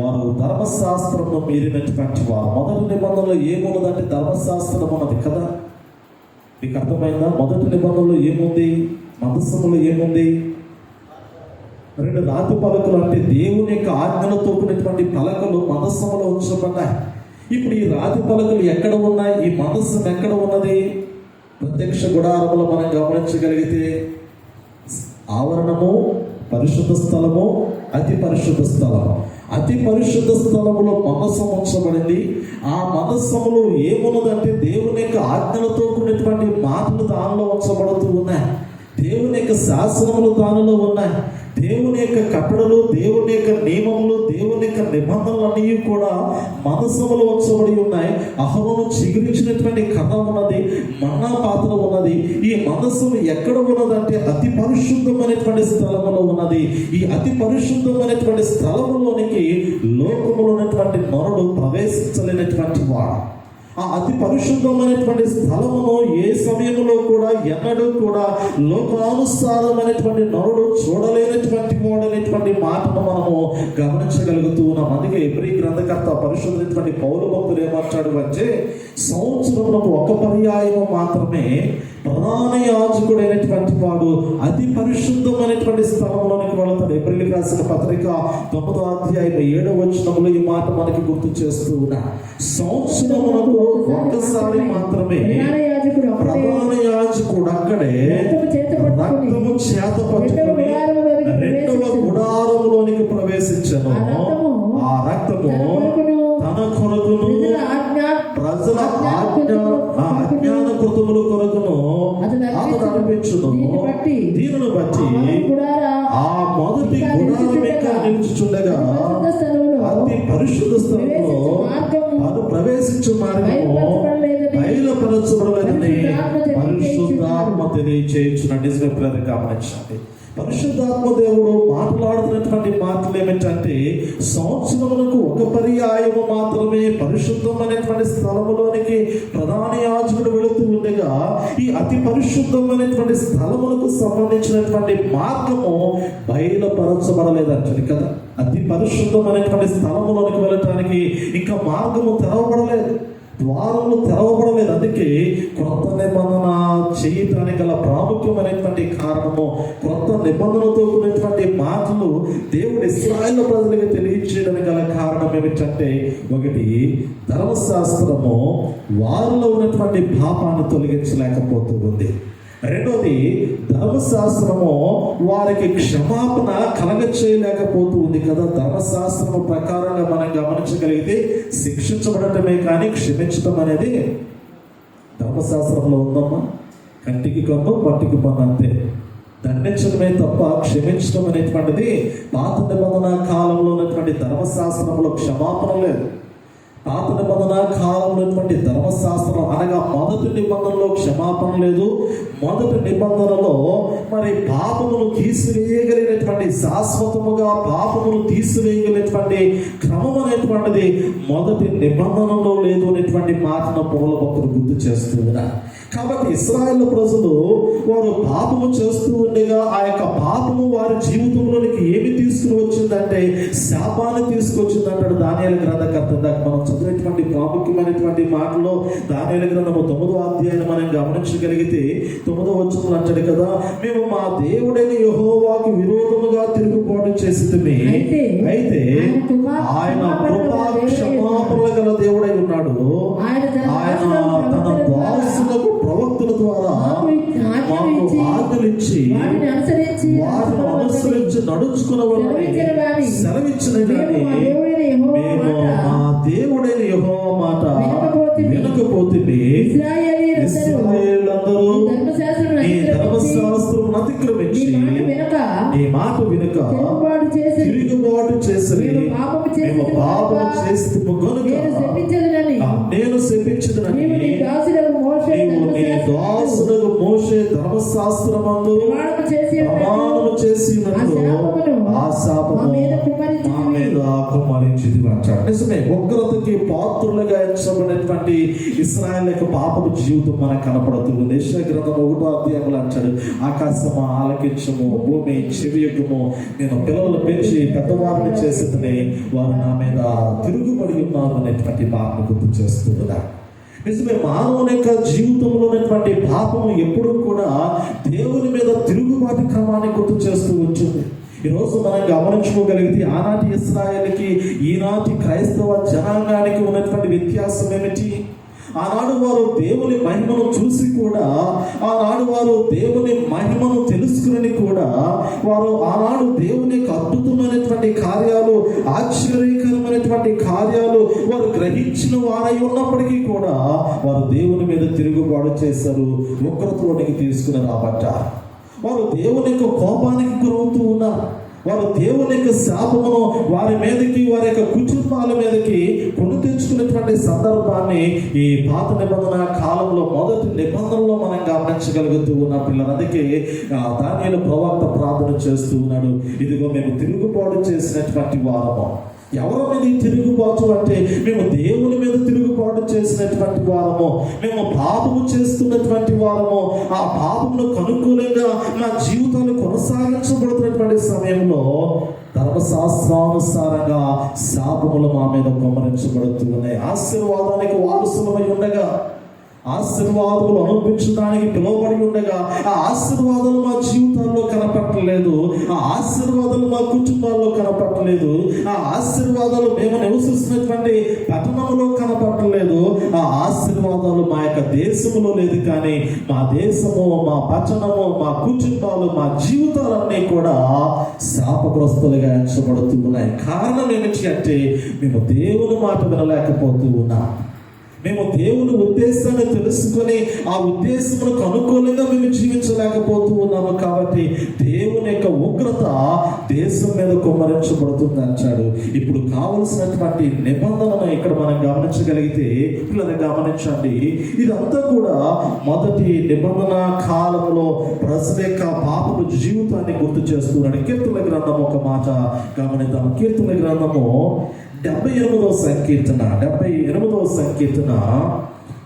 వారు ధర్మశాస్త్రంలో మీరినటువంటి వారు. మొదటి నిబంధనలో ఏమున్నదంటే ధర్మశాస్త్రం ఉన్నది కదా, మీకు అర్థమైందా? మొదటి నిబంధనలో ఏముంది? మందసములో ఏముంది? 2 రాతి పలకలు, అంటే దేవుని యొక్క ఆజ్ఞలతో కూడినటువంటి పలకలు మందసములో ఉంచబడ్డాయి. ఇప్పుడు ఈ రాతి పలకలు ఎక్కడ ఉన్నాయి? ఈ మందసం ఎక్కడ ఉన్నది? ప్రత్యక్ష గుడారములో మనం గమనించగలిగితే ఆవరణము, పరిశుద్ధ స్థలము, అతి పరిశుద్ధ స్థలము. అతి పరిశుద్ధ స్థలములో మందసం ఉంచబడింది. ఆ మందసములో ఏమున్నదంటే దేవుని యొక్క ఆజ్ఞలతో కూడినటువంటి మాటలు దానిలో ఉంచబడుతూ ఉన్నాయి. దేవుని యొక్క శాసనములు దానిలో ఉన్నాయి. దేవుని యొక్క కట్టడలు, దేవుని యొక్క నియమములు, దేవుని యొక్క నిబంధనలన్నీ కూడా మందసములో ఉంచబడి ఉన్నాయి. అహరోను చిగురించినటువంటి కర్ర ఉన్నది, మన్నా పాత్ర ఉన్నది. ఈ మందసము ఎక్కడ ఉన్నదంటే అతి పరిశుద్ధమైనటువంటి స్థలములో ఉన్నది. ఈ అతి పరిశుద్ధమైనటువంటి స్థలములోనికి లోకములో ఉన్నటువంటి నరుడు ప్రవేశించలేనటువంటి వాడు. ఆ అతి పరిశుద్ధమైనటువంటి స్థలమును ఏ సమయంలో కూడా ఎన్నడూ కూడా లోకానుసారమైనటువంటి నరుడు చూడలేనటువంటి వాడనేటువంటి మాటను మనము గమనించగలుగుతూ ఉన్నాం. అందుకే ఎబ్రీ గ్రంథకర్త పరిశుద్ధమైనటువంటి పౌలు భక్తులు ఏమంటాడు అంటే, సంవత్సరంలో ఒక పర్యాయము మాత్రమే ప్రధాన యాజకుడైనటువంటి వాడు అతి పరిశుద్ధమైనటువంటి స్థలంలోనికి వెళతాడు. ఏప్రిల్కి రాసిన పత్రిక 9వ అధ్యాయం 7వ వచనంలో ఈ మాట మనకి గుర్తు చేస్తూ ఉన్నా. సంవత్సరమునకు ఒక్కసారి మాత్రమే ప్రధాన యాజకుడు అక్కడే రక్తము చేత పట్టుకుని 2వ గుడారములోనికి ప్రవేశించను. ఆ రక్తము తన కొరకును ప్రజల అజ్ఞాన కృతముల కొరకును అతడు అనిపించును. దీనిని బట్టి ఆ మొదటి గుడారం ఇంకా నిలుచుచుండగా అతి పరిశుద్ధ స్థలంలో అతను ప్రవేశించు మార్గము బయలుపరచబడలేదని పరిశుద్ధాత్మ తెలియచేయుచున్నాడు. నిజమే పిల్లలు గమనించండి. పరిశుద్ధాత్మ దేవుడు మాట్లాడుతున్నటువంటి మాటలు ఏమిటంటే, సంవత్సరములకు ఒక పర్యాయము మాత్రమే పరిశుద్ధమైనటువంటి స్థలములోనికి ప్రధాన యాజకుడు వెళుతూ ఉండగా ఈ అతి పరిశుద్ధమైనటువంటి స్థలములకు సంబంధించినటువంటి మార్గము బయలుపరచబడలేదంటారు కదా. అతి పరిశుద్ధమైనటువంటి స్థలములోనికి వెళ్ళటానికి ఇంకా మార్గము తెరవబడలేదు, ద్వారములు తెరవబడలేదు. అందుకే క్రొత్త నిబంధన చేయటానికి గల ప్రాముఖ్యమైనటువంటి కారణము, క్రొత్త నిబంధనతో కూడినటువంటి మాటలు దేవుడు ఇశ్రాయేలు ప్రజలకు తెలియచేయడానికి గల కారణం ఏమిటంటే, ఒకటి ధర్మశాస్త్రము వారిలో ఉన్నటువంటి పాపాన్ని తొలగించలేకపోతూ ఉంది. రెండోది ధర్మశాస్త్రము వారికి క్షమాపణ కలగచేయలేకపోతూ ఉంది కదా. ధర్మశాస్త్రము ప్రకారంగా మనం గమనించగలిగితే శిక్షించబడటమే కానీ క్షమించడం అనేది ధర్మశాస్త్రంలో ఉందమ్మా. కంటికి కన్ను పట్టికి పన్ను అంతే. దండించడమే తప్ప క్షమించడం అనేటువంటిది పాత నిబంధన కాలంలో ఉన్నటువంటి ధర్మశాస్త్రంలో క్షమాపణ లేదు. పాత నిబంధన కాలంలో ఉన్నటువంటి ధర్మశాస్త్రం అనగా మొదటి నిబంధనలో క్షమాపణ లేదు. మొదటి నిబంధనలో మరి పాపమును తీసివేయగలిగినటువంటి, శాశ్వతముగా పాపమును తీసివేయగలిగినటువంటి క్రమం అనేటువంటిది మొదటి నిబంధనలో లేదు అనేటువంటి మాటను పౌలు భక్తులు గుర్తు చేస్తూ ఉన్నారు. కాబట్టి ఇశ్రాయేలు ప్రజలు వారు పాపము చేస్తూ ఉండగా ఆ యొక్క పాపము వారి జీవితంలోనికి ఏమి తీసుకుని వచ్చిందంటే శాపాన్ని తీసుకొచ్చిందంటాడు దానియేలు గ్రంథకర్త. మనం చదివినటువంటి ప్రాముఖ్యమైనటువంటి మాటలో దానియేలు గ్రంథము 9వ అధ్యాయం మనం గమనించగలిగితే 9వ వచనం అంటాడు కదా, మేము మా దేవుడైన యెహోవాకు విరోధముగా తిరుగుబాటు చేసితిమి, అయితే ఆయన కృపా క్షమాపణల గల దేవుడై ఉన్నాడు. ఆయన తన దాసులకు ప్రవక్తల ద్వారా మాకు ఆజ్ఞలిచ్చి వారిని అనుసరించి నడుచుకున్నవారని సెలవిచ్చిన కానీ మేము మా దేవుడైన యెహోవా మాట వినకపోతే ఇశ్రాయేలులందరూ నీ ధర్మశాస్త్రం అతిక్రమించి నీ మాట వినక తిరుగుబాటు చేసి మేము పాపం చేస్తున్నాము కనుక నేను శపించదనని నీవు నీ దాసుడగు మోషే ధర్మశాస్త్రమందు ప్రమాణము చేసినట్లు ఆ శాపము మా మీద కుమ్మరించింది అంటాడు. నిజమే, ఉగ్రతకి పాత్రులుగా ఎంచబడినటువంటి ఇశ్రాయేలు యొక్క పాపపు జీవితం మనకు కనపడుతుంది. యెషయా గ్రంథం 1వ అధ్యాయంలో అంటాడు, ఆకాశము ఆలకించము, భూమి చెవియకుము, నేను పిల్లలు పెంచి పెద్దవారిని చేసేదని వారు నా మీద తిరుగుబడి ఉన్నారు అనేటువంటి మాటను గుర్తు చేస్తున్నారు. నిజమే, మానవుని యొక్క జీవితంలో ఉన్నటువంటి పాపము ఎప్పుడూ కూడా దేవుని మీద తిరుగుబాటు క్రమాన్ని గుర్తు చేస్తూ ఉంటుంది. ఈరోజు మనం గమనించుకోగలిగితే ఆనాటి ఇశ్రాయేలుకి ఈనాటి క్రైస్తవ జనాంగానికి ఉన్నటువంటి వ్యత్యాసం ఏమిటి? ఆనాడు వారు దేవుని మహిమను చూసి కూడా, ఆనాడు వారు దేవుని మహిమను తెలుసుకుని కూడా, వారు ఆనాడు దేవుని యొక్క అద్భుతమైనటువంటి కార్యాలు, ఆశ్చర్యకరమైనటువంటి కార్యాలు వారు గ్రహించిన వారై ఉన్నప్పటికీ కూడా వారు దేవుని మీద తిరుగుబాటు చేశారు, ఉగ్రతలోనికి తీసుకుని రాబట్టారు. వారు దేవుని యొక్క కోపానికి గురవుతూ ఉన్నారు. వారు దేవుని యొక్క శాపమును వారి మీదకి, వారి యొక్క కుటుంబాల మీదకి కొని తెచ్చుకున్నటువంటి సందర్భాన్ని ఈ పాత నిబంధన కాలంలో మొదటి నిబంధనలో మనం గమనించగలుగుతూ ఉన్న పిల్లలు. అందుకే దానియేలు ప్రవక్త ప్రార్థన చేస్తూ ఉన్నాడు, ఇదిగో మేము తిరుగుబాటు చేసినటువంటి వారము. ఎవరి మీద తిరుగుబాటు అంటే మేము దేవుని మీద తిరుగుబాటు చేసినటువంటి వారము, మేము పాపము చేస్తున్నటువంటి వారము. ఆ పాపమును అనుకూలంగా మా జీవితాలు కొనసాగించబడుతున్నటువంటి సమయంలో ధర్మశాస్త్రానుసారంగా శాపములు మా మీద కుమ్మరించబడుతూ ఉన్నాయి. ఆశీర్వాదానికి వారసులమై ఉండగా, ఆశీర్వాదములు అనుభవించడానికి పిలువబడి ఉండగా ఆ ఆశీర్వాదాలు మా జీవితాల్లో కనపట్టలేదు, ఆ ఆశీర్వాదాలు మా కుటుంబాల్లో కనపట్టలేదు, ఆ ఆశీర్వాదాలు మేము నివసిస్తున్నటువంటి పట్టణంలో కనపట్టలేదు, ఆ ఆశీర్వాదాలు మా యొక్క దేశంలో లేదు. కానీ మా దేశము, మా పట్టణము, మా కుటుంబాలు, మా జీవితాలన్నీ కూడా శాపగ్రస్తులుగా ఎంచబడుతూ ఉన్నాయి. కారణం ఏమిటి అంటే మేము దేవుని మాట వినలేకపోతూ ఉన్నాం. మేము దేవుని ఉద్దేశాన్ని తెలుసుకొని ఆ ఉద్దేశములకు అనుకూలంగా మేము జీవించలేకపోతూ ఉన్నాము. కాబట్టి దేవుని యొక్క ఉగ్రత దేశం మీద కుమ్మరించబడుతుంది అంటాడు. ఇప్పుడు కావలసినటువంటి నిబంధనను ఇక్కడ మనం గమనించగలిగితే, పిల్లలు గమనించండి, ఇదంతా కూడా మొదటి నిబంధన కాలంలో ప్రజల యొక్క పాపపు జీవితాన్ని గుర్తు చేస్తున్నాడు. కీర్తన గ్రంథం ఒక మాట గమనిద్దాం. కీర్తన గ్రంథము 78వ సంకీర్తన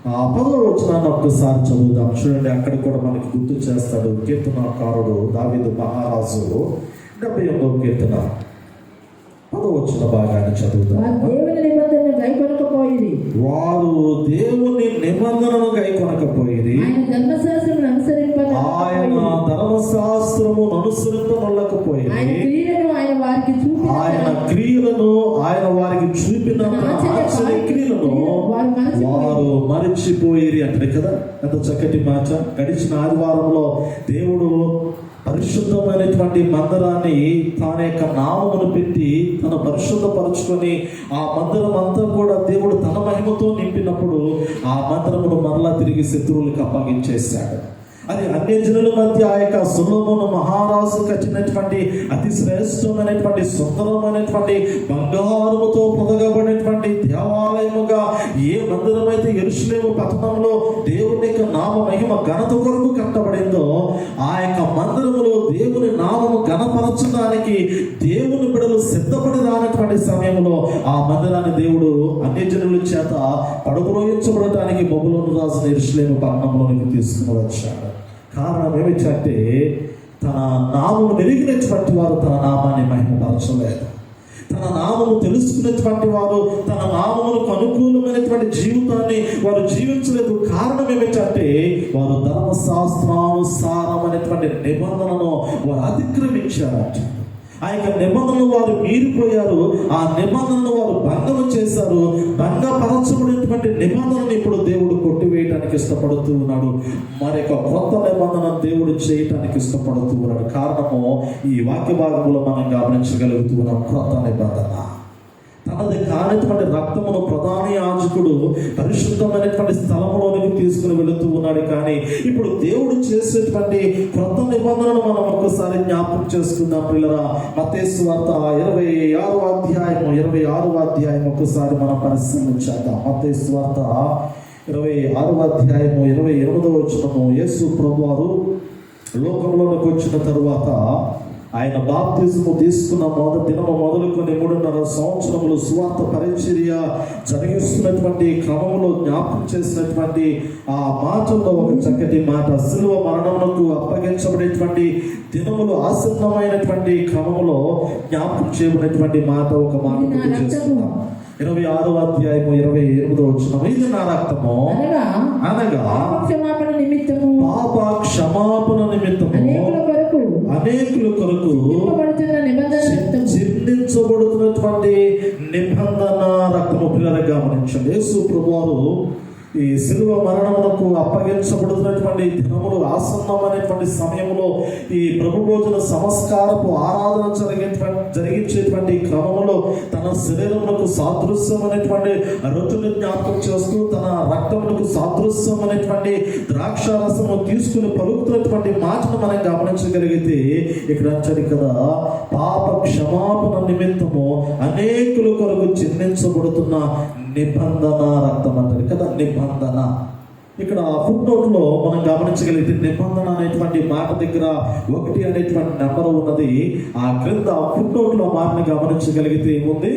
10వ వచనాన్ని ఒక్కసారి చదువుదాం. చూడండి, అక్కడ కూడా మనకి గుర్తు చేస్తాడు కీర్తనకారుడు దావీదు మహారాజు. 78వ కీర్తన 10వ వచన భాగాన్ని చదువుదాం. వారు దేవుని నిబంధనను గైకొనకపోయిరి, ఆయన ధర్మశాస్త్రమును అనుసరింపనొల్లకపోయిరి, ఆయన క్రియలను, ఆయన వారికి చూపిన ఆశ్చర్య క్రియలను వారు మరిచిపోయిరి అంటారు కదా. ఎంత చక్కటి మాట. గడిచిన ఆదివారంలో దేవుడు పరిశుద్ధమైనటువంటి మందిరాన్ని తన యొక్క నామమును పెట్టి తను పరిశుద్ధపరుచుకొని ఆ మందిరం అంతా కూడా దేవుడు తన మహిమతో నింపినప్పుడు ఆ మందిరమును మరలా తిరిగి శత్రువులకు అప్పగించేశాడు. అది అన్యజనుల మధ్య ఆ యొక్క సొలొమోను మహారాజు కట్టినటువంటి అతి శ్రేష్టమైనటువంటి సుందరమైనటువంటి బంగారముతో పొదగబడినటువంటి దేవాలయముగా ఏ మందిరం అయితే యెరూషలేము పట్టణంలో దేవుని యొక్క నామ మహిమ ఘనత కొరకు కట్టబడిందో, ఆ యొక్క మందిరములో దేవుని నామము ఘనపరచడానికి దేవుని బిడ్డలు సిద్ధపడి రానటువంటి సమయంలో ఆ మందిరాన్ని దేవుడు అన్యజనుల చేత పడుకురోయించబడటానికి బబులోను రాజు యెరూషలేము పట్టణంలోనికి తీసుకుని వచ్చాడు. కారణం ఏమిటంటే తన నామము నెరిగినటువంటి వారు తన నామాన్ని మహిమపరచలేదు. తన నామము తెలుసుకున్నటువంటి వారు తన నామములకు అనుకూలమైనటువంటి జీవితాన్ని వారు జీవించలేదు. కారణం ఏమిటంటే వారు ధర్మశాస్త్రానుసారమైనటువంటి నిబంధనను వారు అతిక్రమించారు. ఆ యొక్క నిబంధనలు వారు మీరిపోయారు. ఆ నిబంధనను వారు భంగం చేశారు. భంగపరచబడినటువంటి నిబంధనను ఇప్పుడు దేవుడు కొట్టివేయడానికి ఇష్టపడుతూ ఉన్నాడు. మరొక కొత్త నిబంధన దేవుడు చేయటానికి ఇష్టపడుతూ ఉన్నాడు. కారణము ఈ వాక్య భాగంలో మనం గమనించగలుగుతూ ఉన్నాం. కొత్త నిబంధన తనది కానిటువంటి రక్తమును ప్రధాన యాజకుడు పరిశుద్ధమైనటువంటి స్థలములోనికి తీసుకుని వెళుతూ ఉన్నాడు. కానీ ఇప్పుడు దేవుడు చేసేటువంటి క్రొత్త నిబంధనను మనం ఒక్కసారి జ్ఞాపకం చేసుకుందాం పిల్లరా. మత్తయి సువార్త 26వ అధ్యాయం ఒక్కసారి మనం పరిశీలించాం. మత్తయి సువార్త 26వ అధ్యాయము 28వ వచనము. యేసు ప్రభువారు లోకంలోకి వచ్చిన తరువాత ఆయన బాప్తిజము తీసుకున్న దినము మొదలుకొని 3.5 సంవత్సరములు సువార్త పరిచర్య జరిగిస్తున్నటువంటి క్రమంలో జ్ఞాపకం చేసినటువంటి ఆ మాటల్లో ఒక చక్కటి మాట, సిలువ మరణమునకు అప్పగించబడేటువంటి దినములు ఆసన్నమైనటువంటి క్రమంలో జ్ఞాపకం చేయబడినటువంటి మాట, ఒక మాట గుర్తు చేసుకుందాం. 26వ అధ్యాయము 28వ వచనం. ఇది నా రక్తము అనగా పాప క్షమాపణ నిమిత్తము అనేకుల కొరకు చెల్లించబడుతున్నటువంటి నిబంధన రక్తము. పిల్లలకు గమనించండి, యేసు ప్రభువారు ఈ శిలువ మరణమునకు అప్పగించబడుతున్నటువంటి దినములు ఆసన్నమైనటువంటి సమయంలో ఈ ప్రభు భోజన సంస్కారపు ఆరాధన జరిగించేటువంటి క్రమంలో తన శరీరమునకు సాదృశ్యమైనటువంటి రొట్టెను జ్ఞాపకం చేస్తూ తన రక్తమునకు సాదృశ్యమైనటువంటి ద్రాక్షారసము తీసుకుని పలుకుతున్నటువంటి మాటను మనం గమనించగలిగితే ఇక్కడ అంటారు కదా, పాప క్షమాపణ నిమిత్తము అనేకుల కొరకు చెల్లించబడుతున్న నిబంధన రక్తం అంటారు కదా. నిబంధన ఇక్కడ ఫుట్ నోట్ లో మనం గమనించగలిగితే నిబంధన అనేటువంటి మాట దగ్గర 1 అనేటువంటి నెంబర్ ఉన్నది. ఆ క్రింద ఫుట్ నోట్ లో మాటను గమనించగలిగితే ఏముంది?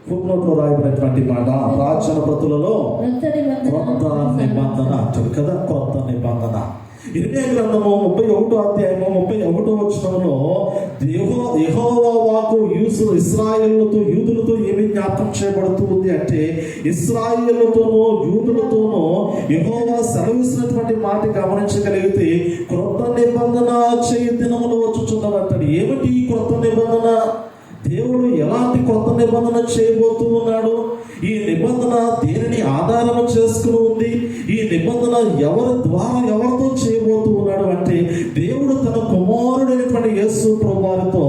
ఫుట్ నోట్ లో రాయబడినటువంటి మాట ప్రాచీన ప్రతులలో కొత్త నిబంధన అంటారు కదా. కొత్త నిబంధన. ఇర్మియా గ్రంథము 31వ అధ్యాయము 31వ వచనంలో యెహోవా వాక్కు ఇశ్రాయేలుతో యూదులతో ఏమి జ్ఞాపకం చేయబడుతూ ఉంది అంటే, ఇశ్రాయేలుతోనూ యూదులతోనూ యెహోవా సెలవిస్తున్నటువంటి మాట గమనించగలిగితే క్రొత్త నిబంధన చేయు దినములు వచ్చుచున్నదంటాడు. ఏమిటి ఈ క్రొత్త నిబంధన? దేవుడు ఎలాంటి కొత్త నిబంధన చేయబోతూ ఉన్నాడు? ఈ నిబంధన దేనిని ఆధారం చేసుకుని ఉంది? ఈ నిబంధన ఎవరి ద్వారా ఎవరితో చేయబోతూ ఉన్నాడు అంటే, దేవుడు తన కుమారుడైనటువంటి యేసు ప్రభువారితో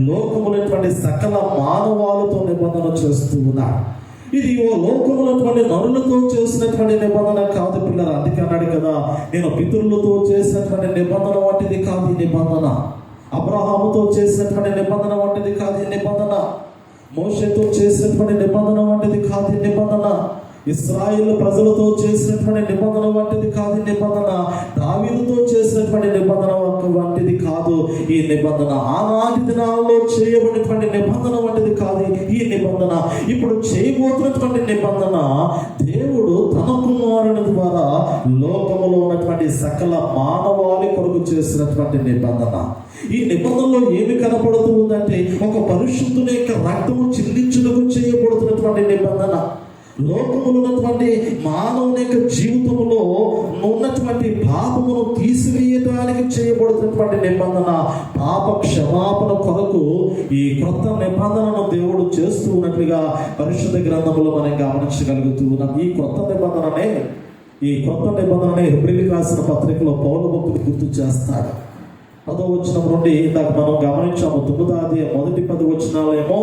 లోకములైనటువంటి సకల మానవాళితో నిబంధన చేస్తూ ఉన్నాడు. ఇది ఓ లోకములటువంటి నరులతో చేసినటువంటి నిబంధన కాదు పిల్లలు. అందుకే అన్నాడు కదా, నేను పితరులతో చేసినటువంటి నిబంధన వంటిది కాదు ఈ నిబంధన. అబ్రహాముతో చేసినటువంటి నిబంధన వంటిది కాదు ఈ నిబంధన. మోషేతో చేసినటువంటి నిబంధన వంటిది కాదు ఈ నిబంధన. ఇశ్రాయేలు ప్రజలతో చేసినటువంటి నిబంధన వంటిది కాదు ఈ నిబంధన. దావీదుతో చేసినటువంటి నిబంధన వంటిది కాదు ఈ నిబంధన. ఆనాటి దినాల్లో చేయబడినటువంటి నిబంధన వంటిది కాదు ఈ నిబంధన. ఇప్పుడు చేయబోతున్నటువంటి నిబంధన దేవుడు తన కుమారుని ద్వారా లోకములో ఉన్నటువంటి సకల మానవాళి కొరకు చేసినటువంటి నిబంధన. ఈ నిబంధనలో ఏమి కనపడుతూ ఉందంటే, ఒక పరిశుద్ధుని యొక్క రక్తము చెల్లించుటకు చేయబడుతున్నటువంటి నిబంధన. లోకములో ఉన్నటువంటి మానవుని యొక్క జీవితంలో ఉన్నటువంటి పాపమును తీసివేయడానికి చేయబడుతున్నటువంటి నిబంధన. పాప క్షమాపణ కొరకు ఈ క్రొత్త నిబంధనను దేవుడు చేస్తూ ఉన్నట్లుగా పరిశుద్ధ గ్రంథంలో మనం గమనించగలుగుతూ ఉన్నాం. ఈ క్రొత్త నిబంధననే హెబ్రీయులకు రాసిన పత్రికలో పౌలు భక్తుడు గుర్తు చేస్తాడు. 10వ వచనం నుండి ఇందాక మనం గమనించాము. 9వ 10 వచనాలేమో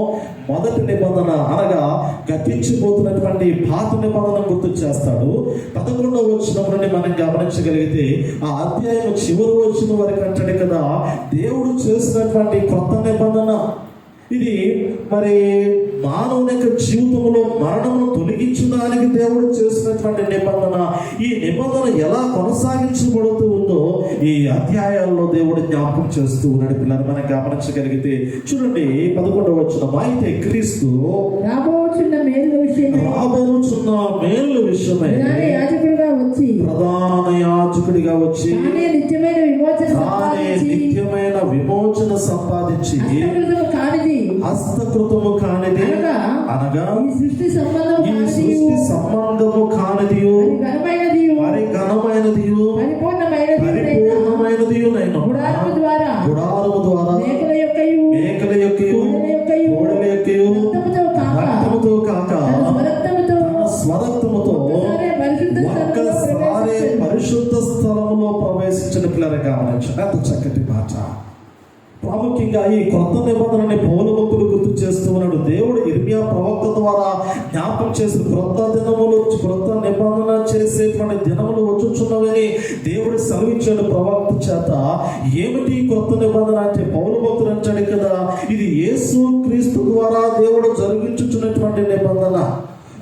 మొదటి నిబంధన అనగా గతించిపోతున్నటువంటి పాత నిబంధన గుర్తు చేస్తాడు. 11వ వచనం నుండి మనం గమనించగలిగితే ఆ అధ్యాయం చివరి వచ్చిన వరకు అంటాడు కదా, దేవుడు చేసినటువంటి కొత్త నిబంధన. ఇది మరి మానవుని యొక్క జీవితంలో మరణమును తొలగించడానికి దేవుడు చేసినటువంటి నిబంధన. ఈ నిబంధన ఎలా కొనసాగించబడుతూ ఉందో ఈ అధ్యాయాల్లో దేవుడు జ్ఞాపకం చేస్తూ ఉన్నాడు. పిల్లలు మనం గమనించగలిగితే చూడండి 11వ వచనం. అయితే క్రీస్తు రాబోచున్న మేలు విషయమై ప్రధాన యాజకుడిగా వచ్చి నిత్యమైన విమోచన సంపాదించి హస్తకృతము కానిది అనగా ఈ సృష్టి సంబంధము కానిది మరి ఘనమైనది పరిపూర్ణమైనది గుడారము ద్వారా మేకల యొక్క రక్తముతో కాక స్వరక్తముతో ఒక్కసారి పరిశుద్ధ స్థలములో ప్రవేశించిన పిల్లలు గమనించండి. అంత చక్కటి మాట. ప్రాముఖ్యంగా ఈ కొత్త నిబంధనని పౌలు భక్తులు గుర్తు జ్ఞాపకం చేసి క్రొత్త దినములు, క్రొత్త నిబంధన చేసేటువంటి దినములు వచ్చుచున్నవని దేవుడు సెలవిచ్చాడు ప్రవక్త చేత. ఏమిటి క్రొత్త నిబంధన అంటే పౌలు భక్తుడు అంటాడు కదా, ఇది యేసు క్రీస్తు ద్వారా దేవుడు జరిగించుచున్నటువంటి నిబంధన.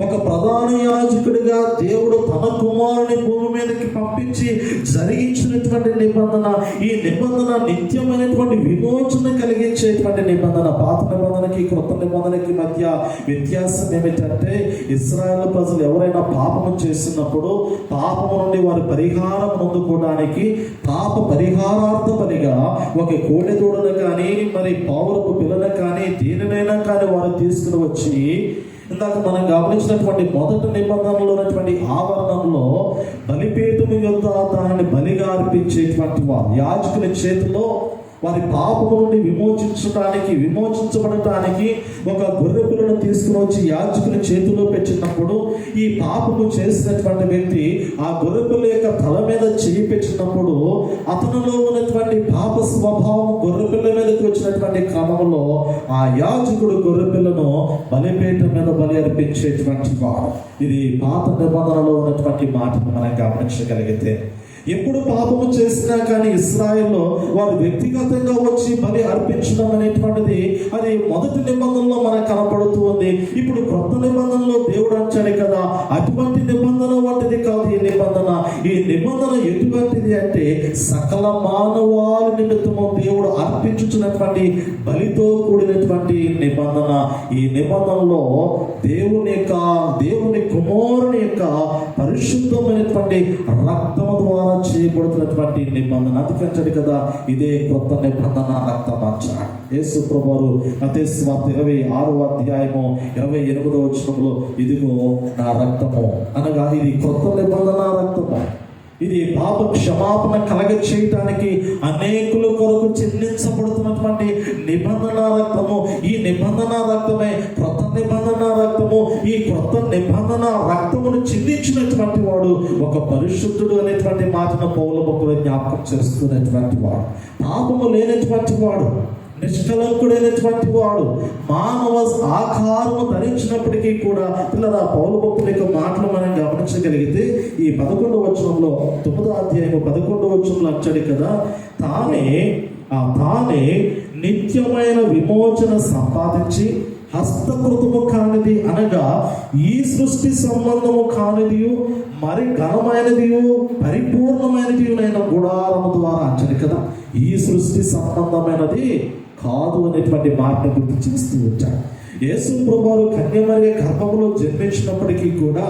ఒక ప్రధాన యాజకుడిగా దేవుడు తన కుమారుని భూమి మీదకి పంపించి జరిగించినటువంటి నిబంధన. ఈ నిబంధన నిత్యమైనటువంటి విమోచన కలిగించేటువంటి నిబంధన. పాత నిబంధనకి క్రొత్త నిబంధనకి మధ్య వ్యత్యాసం ఏమిటంటే, ఇశ్రాయేలు ప్రజలు ఎవరైనా పాపము చేసినప్పుడు పాపము నుండి వారి పరిహారం పొందుకోవడానికి పాప పరిహారార్థ పనిగా ఒక కోడెదూడను కానీ మరి పావురపు పిల్లను కానీ దేనినైనా కానీ వారు తీసుకుని వచ్చి, ఇందాక మనం గమనించినటువంటి మొదటి నిబంధనలో ఉన్నటువంటి ఆవరణంలో బలిపీఠము యొద్ద దానిని బలిగా అర్పించేటువంటి వారు యాజకుల చేతిలో వారి పాపము నుండి విమోచించబడటానికి ఒక గొర్రె పిల్లను తీసుకుని వచ్చి యాజకుల చేతిలో పెట్టినప్పుడు, ఈ పాపము చేసినటువంటి వ్యక్తి ఆ గొర్రె పిల్ల యొక్క తల మీద చేయి పెట్టినప్పుడు అతనిలో ఉన్నటువంటి పాప స్వభావం గొర్రె పిల్ల మీదకి వచ్చినటువంటి క్రమంలో ఆ యాజకుడు గొర్రె పిల్లను బలిపీఠం మీద బలి అర్పించేటువంటి వాడు. ఇది పాత నిబంధనలో ఉన్నటువంటి మాటను మనం గమనించగలిగితే, ఎప్పుడు పాపము చేసినా కానీ ఇశ్రాయేల్లో వారు వ్యక్తిగతంగా వచ్చి బలి అర్పించడం అనేటువంటిది అది మొదటి నిబంధనలో మనకు కనపడుతూ ఉంది. ఇప్పుడు క్రొత్త నిబంధనలో దేవుడు అంటాడు కదా, అటువంటి నిబంధన వంటిది కాదు ఈ నిబంధన. ఈ నిబంధన ఎటువంటిది అంటే సకల మానవాళి నిమిత్తము దేవుడు అర్పించుచున్నటువంటి బలితో కూడినటువంటి నిబంధన. ఈ నిబంధనలో దేవుని కుమారుని యొక్క పరిశుద్ధమైనటువంటి రక్తము ద్వారా చేయబడుతున్నటువంటి నిబంధన. అందుకంటాడు కదా, ఇదే కొత్త నిబంధన రక్తం అంటాడు. యేసు ప్రభువు మత్తయి సువార్త 26వ అధ్యాయము 28వ వచనంలో, ఇదిగో నా రక్తము అనగా ఇది కొత్త నిబంధన రక్తము. ఇది పాప క్షమాపణ కలగ చేయటానికి అనేకుల కొరకు చెల్లించబడుతున్నటువంటి నిబంధన రక్తము. ఈ నిబంధన రక్తమే క్రొత్త నిబంధన రక్తము. ఈ క్రొత్త నిబంధన రక్తమును చిందించినటువంటి వాడు ఒక పరిశుద్ధుడు అనేటువంటి మాటను పౌలు భక్తుడు జ్ఞాపకం చేస్తున్నటువంటి వాడు, పాపము లేనటువంటి వాడు, నిష్కలంకుడైనటువంటి వాడు, మానవ ఆకారము ధరించినప్పటికీ కూడా పిల్లల పౌలు భక్తుల యొక్క మాటలు మనం గమనించగలిగితే ఈ 11వ వచనంలో 9వ అధ్యాయము 11వ వచనంలో అంటాడు కదా, తానే నిత్యమైన విమోచన సంపాదించి హస్తకృతము కానిది అనగా ఈ సృష్టి సంబంధము కానిదియు మరి ఘనమైనదియు పరిపూర్ణమైనది గుడారము ద్వారా అంటాడు కదా. ఈ సృష్టి సంబంధమైనది కాదు అనేటువంటి మాటను గుర్తు చేస్తూ వచ్చాడు. యేసు ప్రభువు కన్యమరియ గర్భములో జన్మించినప్పటికీ కూడా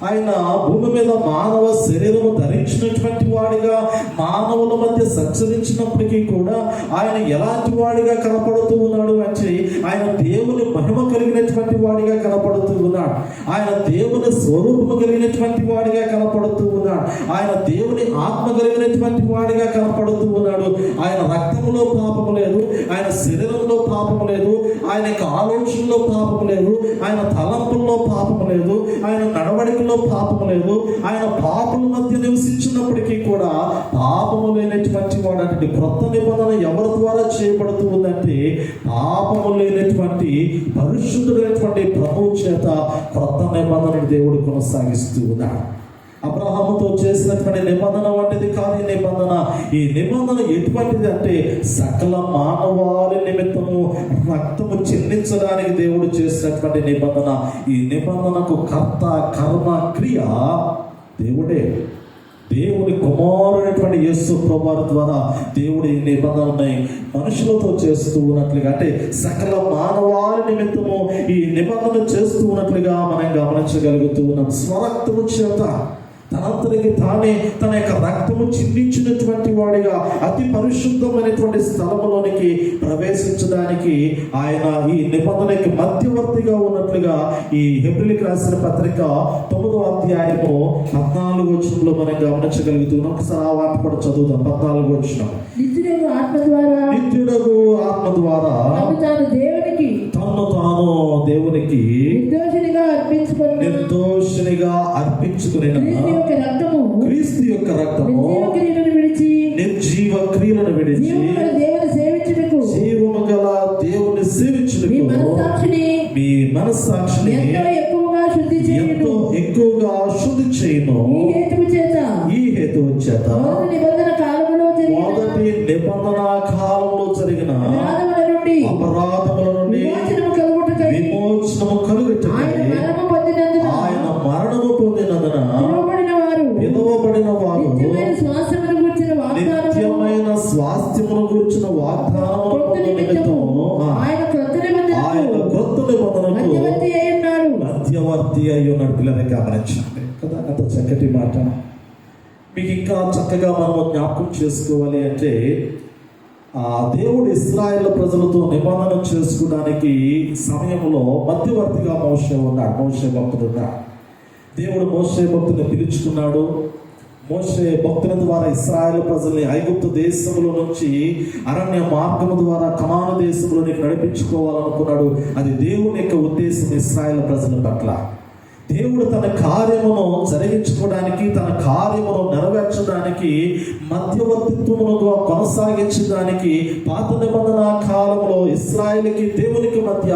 ఆయన భూమి మీద మానవ శరీరము ధరించినటువంటి వాడిగా మానవుల మధ్య సంచరించినప్పటికీ కూడా ఆయన ఎలాంటి వాడిగా కనపడుతూ ఉన్నాడు అంటే, ఆయన దేవుని మహిమ కలిగినటువంటి వాడిగా కనపడుతూ ఉన్నాడు. ఆయన దేవుని స్వరూపము కలిగినటువంటి వాడిగా కనపడుతూ ఉన్నాడు. ఆయన దేవుని ఆత్మ కలిగినటువంటి వాడిగా కనపడుతూ ఉన్నాడు. ఆయన రక్తంలో పాపము లేదు, ఆయన శరీరంలో పాపము లేదు, ఆయన యొక్క ఆలోచనలో పాపము లేదు, ఆయన తలంపుల్లో పాపము లేదు, ఆయన నడవడికలో పాపము లేదు. ఆయన పాపల మధ్య నివసించినప్పటికీ కూడా పాపము లేనటువంటి వాడు. అంటే క్రొత్త నిబంధన ఎవరి ద్వారా చేయబడుతూ ఉందంటే, పాపము లేనటువంటి పరిశుద్ధుడైనటువంటి ప్రభువు చేత క్రొత్త నిబంధన దేవుడు కొనసాగిస్తూ ఉన్నాడు. అబ్రహాముతో చేసినటువంటి నిబంధన వంటిది కాదు ఈ నిబంధన. ఈ నిబంధన ఎటువంటిది అంటే సకల మానవాళి నిమిత్తము రక్తము చెల్లించడానికి దేవుడు చేసినటువంటి నిబంధన. ఈ నిబంధనకు కర్త కర్మ క్రియ దేవుడే. దేవుని కుమారుడైనటువంటి యేసు ప్రభువు ద్వారా దేవుడు ఈ నిబంధనని మనుషులతో చేస్తూ ఉన్నట్లుగా, అంటే సకల మానవాళి నిమిత్తము ఈ నిబంధన చేస్తూ ఉన్నట్లుగా మనం గమనించగలుగుతూ ఉన్నాం. స్వరక్తము చేత తనంతరికి తానే తన యొక్క రక్తము చిందించినటువంటి వాడిగా అతి పరిశుద్ధమైనటువంటి స్థలములోనికి ప్రవేశించడానికి ఆయన ఈ నిబంధనకి మధ్యవర్తిగా ఉన్నట్లుగా ఈ హెబ్రీయులకు రాసిన పత్రిక 9వ అధ్యాయము 14వ వచనంలో మనం గమనించగలుగుతున్నాం. ఒకసారి ఆ వాటి కూడా చదువుదాం. 14వ వచనం, నిత్యుడగు ఆత్మ ద్వారా తన్ను తాను దేవునికి నిర్దోషినిగా అర్పించుకుని క్రీస్తు యొక్క రక్తము నిర్జీవ క్రియలను విడిచి జీవము గల దేవుని సేవించుటకు మీ మనస్సాక్షిని చేయను. ఈ హేతువు చేత మొదటి నిబంధన కాలంలో జరిగిన అపరాధముల నుండి విమోచనము కలుగుటకై ఆయన మరణము పొందినందున పిలువబడిన వారు నిత్యమైన స్వాస్థ్యమును గురించిన వాగ్దానమును పొందు నిమిత్తము ఆయన క్రొత్త నిబంధనకు మధ్యవర్తి అయి ఉన్నాడు. పిల్లలకి గమనించండి కదా, అంత చక్కటి మాట. మీకు ఇంకా చక్కగా మనము జ్ఞాపకం చేసుకోవాలి అంటే, దేవుడు ఇశ్రాయేలు ప్రజలతో నిబంధన చేసుకోవడానికి సమయంలో మధ్యవర్తిగా మోషే ఉన్నాడు. మోషే భక్తుడు ఉన్నాడు. దేవుడు మోషే భక్తుని పిలుచుకున్నాడు. మోషే భక్తుల ద్వారా ఇశ్రాయేలు ప్రజల్ని ఐగుప్తు దేశంలో నుంచి అరణ్య మార్గము ద్వారా కనాను దేశంలోనికి నడిపించుకోవాలనుకున్నాడు. అది దేవుని యొక్క ఉద్దేశం ఇశ్రాయేలు ప్రజల పట్ల. దేవుడు తన కార్యమును జరిగించుకోవడానికి, తన కార్యమును నెరవేర్చడానికి, మధ్యవర్తిత్వమును కొనసాగించడానికి పాత నిబంధన కాలంలో ఇశ్రాయేలుకి దేవునికి మధ్య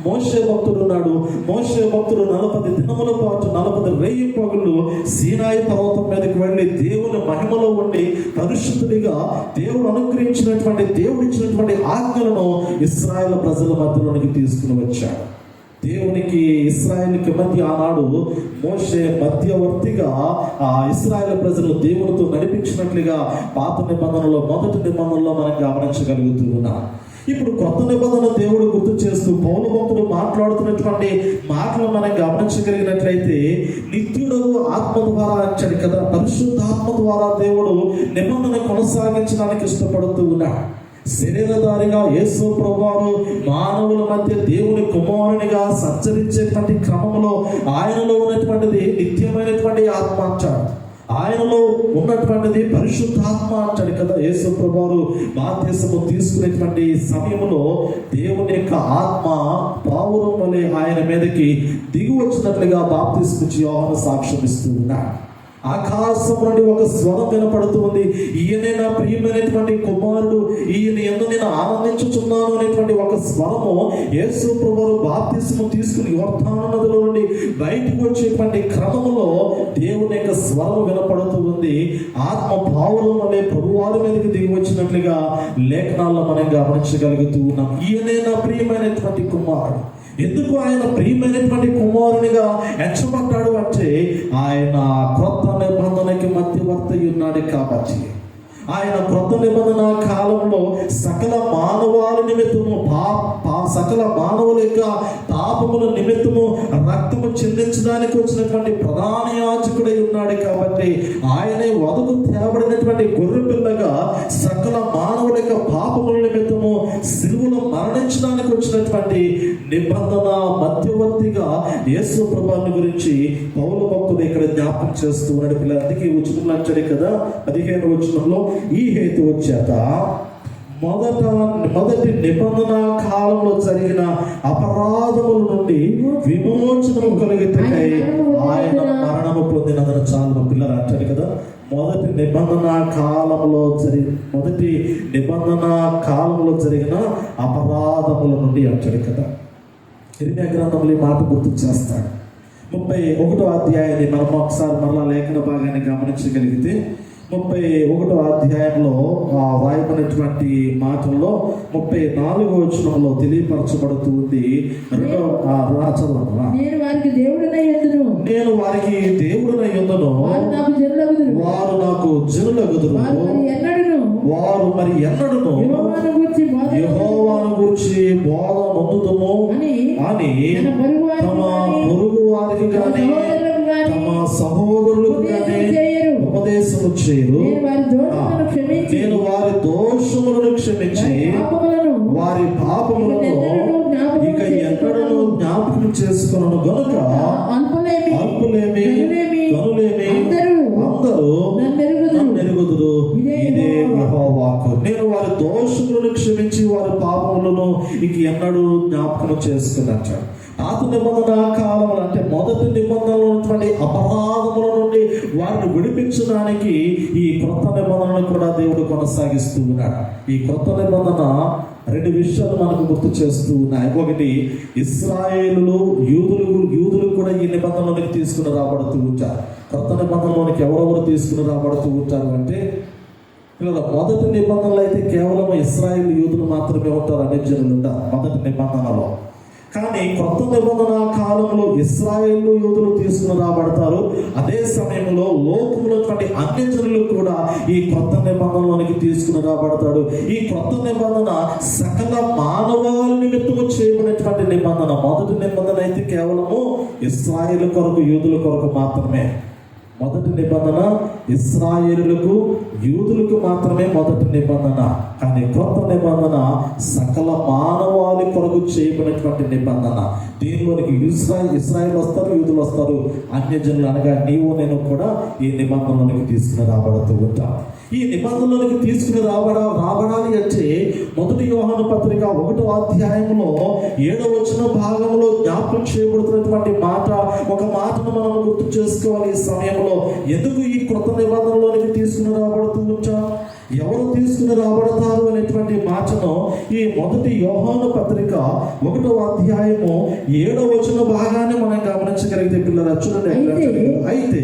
మోషే భక్తుడు ఉన్నాడు. మోషే భక్తుడు 40 దినముల పాటు 40 రేయి పగుళ్ళు సీనాయి పర్వతం మీదకి వెళ్ళి దేవుని మహిమలో ఉండి పరిశుద్ధుడిగా దేవుడు అనుగ్రహించినటువంటి, దేవుడిచ్చినటువంటి ఆజ్ఞలను ఇశ్రాయేలు ప్రజల మధ్యలోనికి తీసుకుని వచ్చాడు. దేవునికి ఇశ్రాయేలుకి మధ్య ఆనాడు మోషే మధ్యవర్తిగా ఇశ్రాయేలు ప్రజలు దేవునితో నడిపించినట్లుగా పాత నిబంధనలో, మొదటి నిబంధనలో మనం గమనించగలుగుతూ ఉన్నాం. ఇప్పుడు కొత్త నిబంధన దేవుడు గుర్తు చేస్తూ పౌలు భక్తుడు మాట్లాడుతున్నటువంటి మాటలు మనం గమనించగలిగినట్లయితే, నిత్యుడు ఆత్మ ద్వారా అంచాడు కదా, పరిశుద్ధాత్మ ద్వారా దేవుడు నిబంధన కొనసాగించడానికి ఇష్టపడుతూ ఉన్నాడు. శరీరధారిగా యేసు ప్రభువారు మానవుల మధ్య దేవుని కుమారునిగా సంచరించేటువంటి క్రమంలో ఆయనలో ఉన్నటువంటిది నిత్యమైనటువంటి ఆత్మ అంటాడు. ఆయనలో ఉన్నటువంటిది పరిశుద్ధాత్మ అంటాడు కదా. యేసు ప్రభువారు బాప్తిసము తీసుకునేటువంటి సమయంలో దేవుని యొక్క ఆత్మ పావురం వలె ఆయన మీదకి దిగి వచ్చినట్లుగా బాప్తిసము యోహాను సాక్ష్యం ఇస్తూ ఉన్నాడు. ఆకాశం నుండి ఒక స్వరం వినపడుతూ ఉంది, ఈయనే నా ప్రియమైనటువంటి కుమారుడు, ఈయన యందు నేను ఆనందించుచున్నాను అనేటువంటి ఒక స్వరము యేసు ప్రభువు బాప్తిసము తీసుకుని యోర్దాను నదిలో నుండి బయటకు వచ్చేటువంటి క్రమంలో దేవుని యొక్క స్వరం వినపడుతూ ఉంది. ఆత్మ పావురం వలె ప్రభువారి మీదకి దిగి వచ్చినట్లుగా లేఖనాల్లో మనం గమనించగలుగుతూ ఉన్నాం. ఈయనే నా ప్రియమైనటువంటి కుమారుడు. ఎందుకు ఆయన ప్రియమైనటువంటి కుమారునిగా ఎంచబడ్డాడు అంటే, ఆయన క్రొత్త నిబంధనకి మధ్యవర్తి ఉన్నాడు కాబట్టి. ఆయన క్రొత్త నిబంధన కాలంలో సకల మానవాల నిమిత్తము సకల మానవుల యొక్క పాపముల నిమిత్తము రక్తము చెందించడానికి వచ్చినటువంటి ప్రధాన యాజకుడై ఉన్నాడు కాబట్టి, ఆయనే వదకు తేబడినటువంటి గొర్రె పిల్లగా సకల మానవుల యొక్క పాపముల నిమిత్తము సిలువలో మరణించడానికి వచ్చినటువంటి నిబంధన మధ్యవర్తిగా యేసు ప్రభువుని గురించి పౌలు భక్తుడు ఇక్కడ జ్ఞాపకం చేస్తూ ఉన్నాడు. పిల్లలందరికీ వచనంలో అంటాడు కదా, 15వ వచనంలో, ఈ హేతువు చేత మొదటి నిబంధన కాలంలో జరిగిన అపరాధముల నుండి విమోచనము కలుగుటకై ఆయన మరణము పొందినందున. చాలా పిల్లలు అంటారు కదా, మొదటి నిబంధన కాలంలో జరిగిన అపరాధముల నుండి అంటాడు కదా. ఇర్మియా గ్రంథంలో ఈ మాట గుర్తు చేస్తాడు. 31వ అధ్యాయాన్ని మనం ఒకసారి మరలా లేఖన భాగాన్ని గమనించగలిగితే, 31వ అధ్యాయంలో రాయబడినటువంటి మాటల్లో 34వ వచనంలో తెలియపరచబడుతుంది. నేను వారికి దేవుడనై యుందును, వారు నాకు జనులగుదురు. వారు మరి ఎన్నడును యెహోవాను గూర్చి బోధ నొందుదుము అని తమ పొరుగు వారికి కానీ తమ సహోదరులకు కానీ ఉపదేశము చేయరు. నేను వారి దోషములను క్షమించి వారి పాపములను ఇక ఎన్నడను జ్ఞాపకం చేసుకొనను గనుక అల్పులేమి కనులేమి అందరూ నన్నెరుగుదురు. ఇదే యెహోవా వాక్కు. నేను వారి దోషములను క్షమించి వారి పాపములను ఇక ఎన్నడూ జ్ఞాపకం చేసుకున్నట్టు. పాత నిబంధన కాలంలో అంటే మొదటి నిబంధనలో ఉన్నటువంటి అపరాధముల నుండి వారిని విడిపించడానికి ఈ క్రొత్త నిబంధనను కూడా దేవుడు కొనసాగిస్తూ ఉన్నాడు. ఈ క్రొత్త నిబంధన రెండు విషయాలు మనకు గుర్తు చేస్తూ ఉన్నాయి. ఒకటి, ఇశ్రాయేలులు యూదులు కూడా ఈ నిబంధనలోనికి తీసుకుని రాబడుతూ ఉంటారు. కొత్త నిబంధనలోనికి ఎవరెవరు తీసుకుని రాబడుతూ ఉంటారు అంటే, మొదటి నిబంధనలు అయితే కేవలం ఇశ్రాయేలు యూదులు మాత్రమే ఉంటారు, అనే జనులు ఉంటారు మొదటి నిబంధనలో. కానీ కొత్త నిబంధన కాలంలో ఇశ్రాయేలు యూదులు తీసుకుని రాబడతారు. అదే సమయంలో లోకంలో అన్ని జనులు కూడా ఈ కొత్త నిబంధనలోనికి తీసుకుని రాబడతాడు. ఈ కొత్త నిబంధన సకల మానవాళి నిమిత్తము చేయబడినటువంటి నిబంధన. మొదటి నిబంధన అయితే కేవలము ఇశ్రాయేలు కొరకు, యూదుల కొరకు మాత్రమే. మొదటి నిబంధన ఇశ్రాయేలులకు, యూదులకు మాత్రమే మొదటి నిబంధన. కానీ కొత్త నిబంధన సకల మానవాళి కొరకు చేయబడినటువంటి నిబంధన. దీనిలోనికి ఇశ్రాయేలు వస్తారు, యూదులు వస్తారు, అన్యజనులు అనగా నీవు నేను కూడా ఈ నిబంధనలోనికి తీసుకుని రాబడుతూ ఉంటాం. ఈ నిబంధనలోనికి తీసుకుని రాబడాలి అంటే మొదటి యోహాను పత్రిక 1వ అధ్యాయంలో 7వ భాగంలో జ్ఞాపకం చేయబడుతున్నటువంటి ఒక మాటను మనం గుర్తు చేసుకోవాలి ఈ సమయంలో. ఎందుకు ఈ కొత్త నిబంధనలోనికి తీసుకుని రాబడుతూ ఉంటాం, ఎవరు తీసుకుని రాబడతారు అనేటువంటి మాటను ఈ మొదటి యోహాను పత్రిక 1వ అధ్యాయము 7వ భాగాన్ని మనం గమనించగలిగితే పిల్లలు చూడండి. అయితే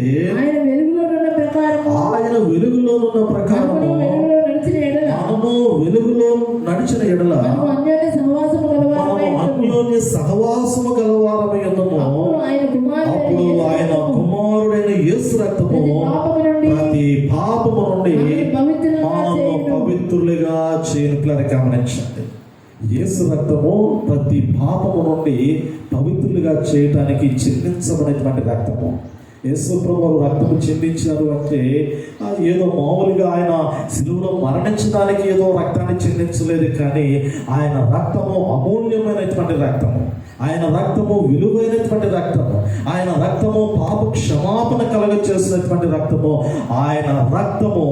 ఆయన వెలుగులో ఉన్న ప్రకారం మనము వెలుగులో నడిచిన ఎడల అన్యోన్య సహవాసము గలవారమై ఉన్నాము. అప్పుడు ఆయన కుమారుడైన యేసు రక్తము ప్రతి పాపము నుండి మనము పవిత్రులుగా చేయనుకులని గమనించండి. యేసు రక్తము ప్రతి పాపము నుండి పవిత్రులుగా చేయటానికి చిందించబడినటువంటి రక్తము. యేసు ప్రభువు రక్తము చిందించారు అంటే ఏదో మామూలుగా ఆయన సిలువలో మరణించడానికి ఏదో రక్తాన్ని చిందించలేదు. కానీ ఆయన రక్తము అమూల్యమైనటువంటి రక్తము, ఆయన రక్తము విలువైనటువంటి రక్తము, ఆయన రక్తము పాప క్షమాపణ కలగచేసినటువంటి రక్తము, ఆయన రక్తము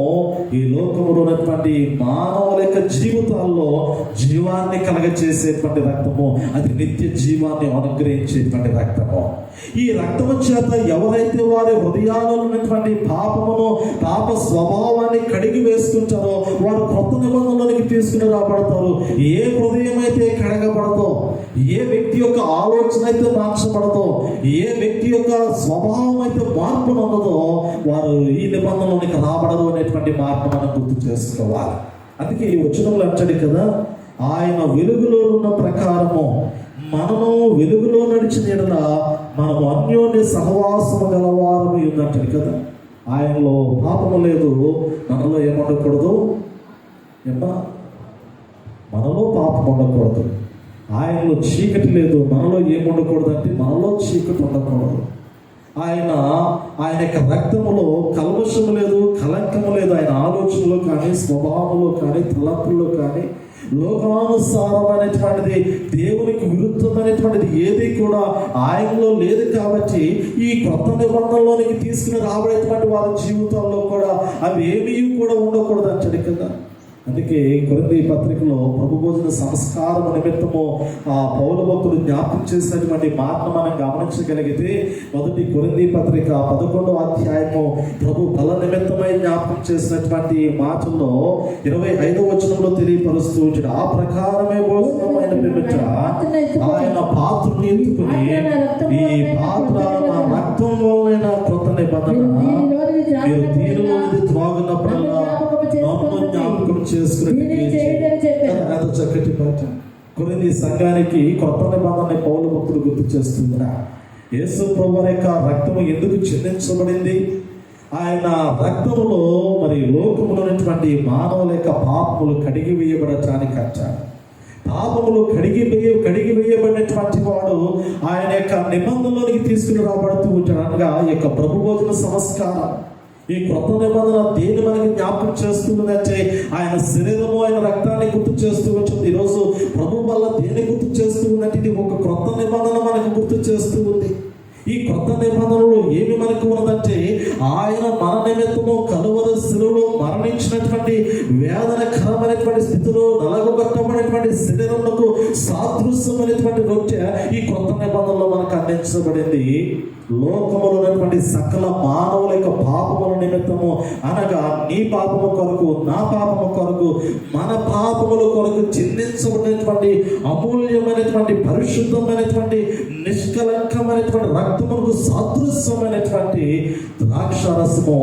ఈ లోకంలో ఉన్నటువంటి మానవుల యొక్క జీవితాల్లో జీవాన్ని కలగచేసేటువంటి రక్తము, అది నిత్య జీవాన్ని అనుగ్రహించేటువంటి రక్తము. ఈ రక్తము చేత ఎవరైతే వారి హృదయాలలో ఉన్నటువంటి పాప స్వభావాన్ని కడిగి వేసుకుంటారో వారు కొత్త నిబంధనలోనికి తీసుకుని రాబడతారు. ఏ హృదయం అయితే కడగబడదో, ఏ వ్యక్తి యొక్క ఆలోచన అయితే మార్చబడదో, ఏ వ్యక్తి యొక్క స్వభావం అయితే మార్పు నొందదో వారు ఈ నిబంధనలోనికి రాబడదు అనేటువంటి మార్పు మనం గుర్తు చేసుకోవాలి. అందుకే ఈ వచనంలో అంటాడు కదా, ఆయన వెలుగులో ఉన్న ప్రకారము మనము వెలుగులో నడిచిన ఎడల మనము అన్యోన్య సహవాసము గలవారమై ఉందంటాడు కదా. ఆయనలో పాపము లేదు, మనలో ఏముండకూడదు, మనలో పాపం ఉండకూడదు. ఆయనలో చీకటి లేదు, మనలో ఏముండకూడదు అంటే మనలో చీకటి ఉండకూడదు. ఆయన యొక్క రక్తములో కల్మషము లేదు, కలంకము లేదు. ఆయన ఆలోచనలో కానీ, స్వభావంలో కానీ, తలంపుల్లో కానీ లోకానుసారమైనటువంటిది, దేవునికి విరుద్ధమైనటువంటిది ఏది కూడా ఆయనలో లేదు. కాబట్టి ఈ కొత్త నిబంధనలోనికి తీసుకుని రాబడేటువంటి వారి జీవితాల్లో కూడా అవి ఏమీ కూడా ఉండకూడదు అంటాడు కదా. అందుకే కొరింథీ పత్రికలో ప్రభు భోజన సంస్కారం నిమిత్తము పౌలు భక్తుడు జ్ఞాపకం చేసినటువంటి మాటను మనం గమనించగలిగితే మొదటి కొరింథీ పత్రిక 11వ అధ్యాయము ప్రభు బల నిమిత్తమై జ్ఞాపకం చేసినటువంటి మాటల్లో 25వ వచనంలో తెలియపరుస్తూ ఉంటాడు. ఆ ప్రకారమే భోజనమైన పిమ్మట ఆయన పాత్రని ఎత్తుకుని ఈ పాత్ర నా రక్తం వలన కొత్త నిబంధన, మీరు దీనిలోనిది త్రాగునప్పుడల్లా నన్ను జ్ఞాపకం చేసుకుని. చక్కటి పాట. కొరింథీ సంఘానికి కొత్త నిబంధన పౌలు భక్తుడు గుర్తు చేస్తుందా, యేసు ప్రభువు యొక్క రక్తము ఎందుకు చిందించబడింది? ఆయన రక్తములో మరి లోకములో ఉన్నటువంటి మానవుల యొక్క పాపములు కడిగి వేయబడటానికి అంటాడు. పాపములు కడిగి వేయబడినటువంటి వాడు ఆయన యొక్క నిబంధనలోనికి తీసుకుని రాబడుతూ ఉంటాడు. అనగా ఈ యొక్క ప్రభు భోజన సంస్కారం, ఈ కొత్త నిబంధన దేని మనకి జ్ఞాపకం చేస్తుంది అంటే ఆయన శరీరము, ఆయన రక్తాన్ని గుర్తు చేస్తూ వచ్చింది. ఈరోజు ప్రభు వల్ల దేని గుర్తు చేస్తూ ఉందంటే ఇది ఒక కొత్త నిబంధన మనకు గుర్తు చేస్తూ ఉంది. ఈ కొత్త నిబంధనలో ఏమి మనకు ఉన్నదంటే ఆయన మన నిమిత్తము కలువరి శిలువలో మరణించినటువంటి వేదనకరమైనటువంటి స్థితిలో నలగొట్టబడినటువంటి శరీరములకు సాదృశ్యమైనటువంటి రొట్టె ఈ కొత్త నిబంధనలో మనకు అందించబడింది. లోకములో ఉన్నటువంటి సకల మానవుల యొక్క పాపముల నిమిత్తము, అనగా నీ పాపము కొరకు, నా పాపము కొరకు, మన పాపముల కొరకు చెందించబడినటువంటి అమూల్యమైనటువంటి పరిశుద్ధమైనటువంటి నిష్కలంకమైనటువంటి రక్తములకు సాదృశ్యమైనటువంటి ద్రాక్షారసము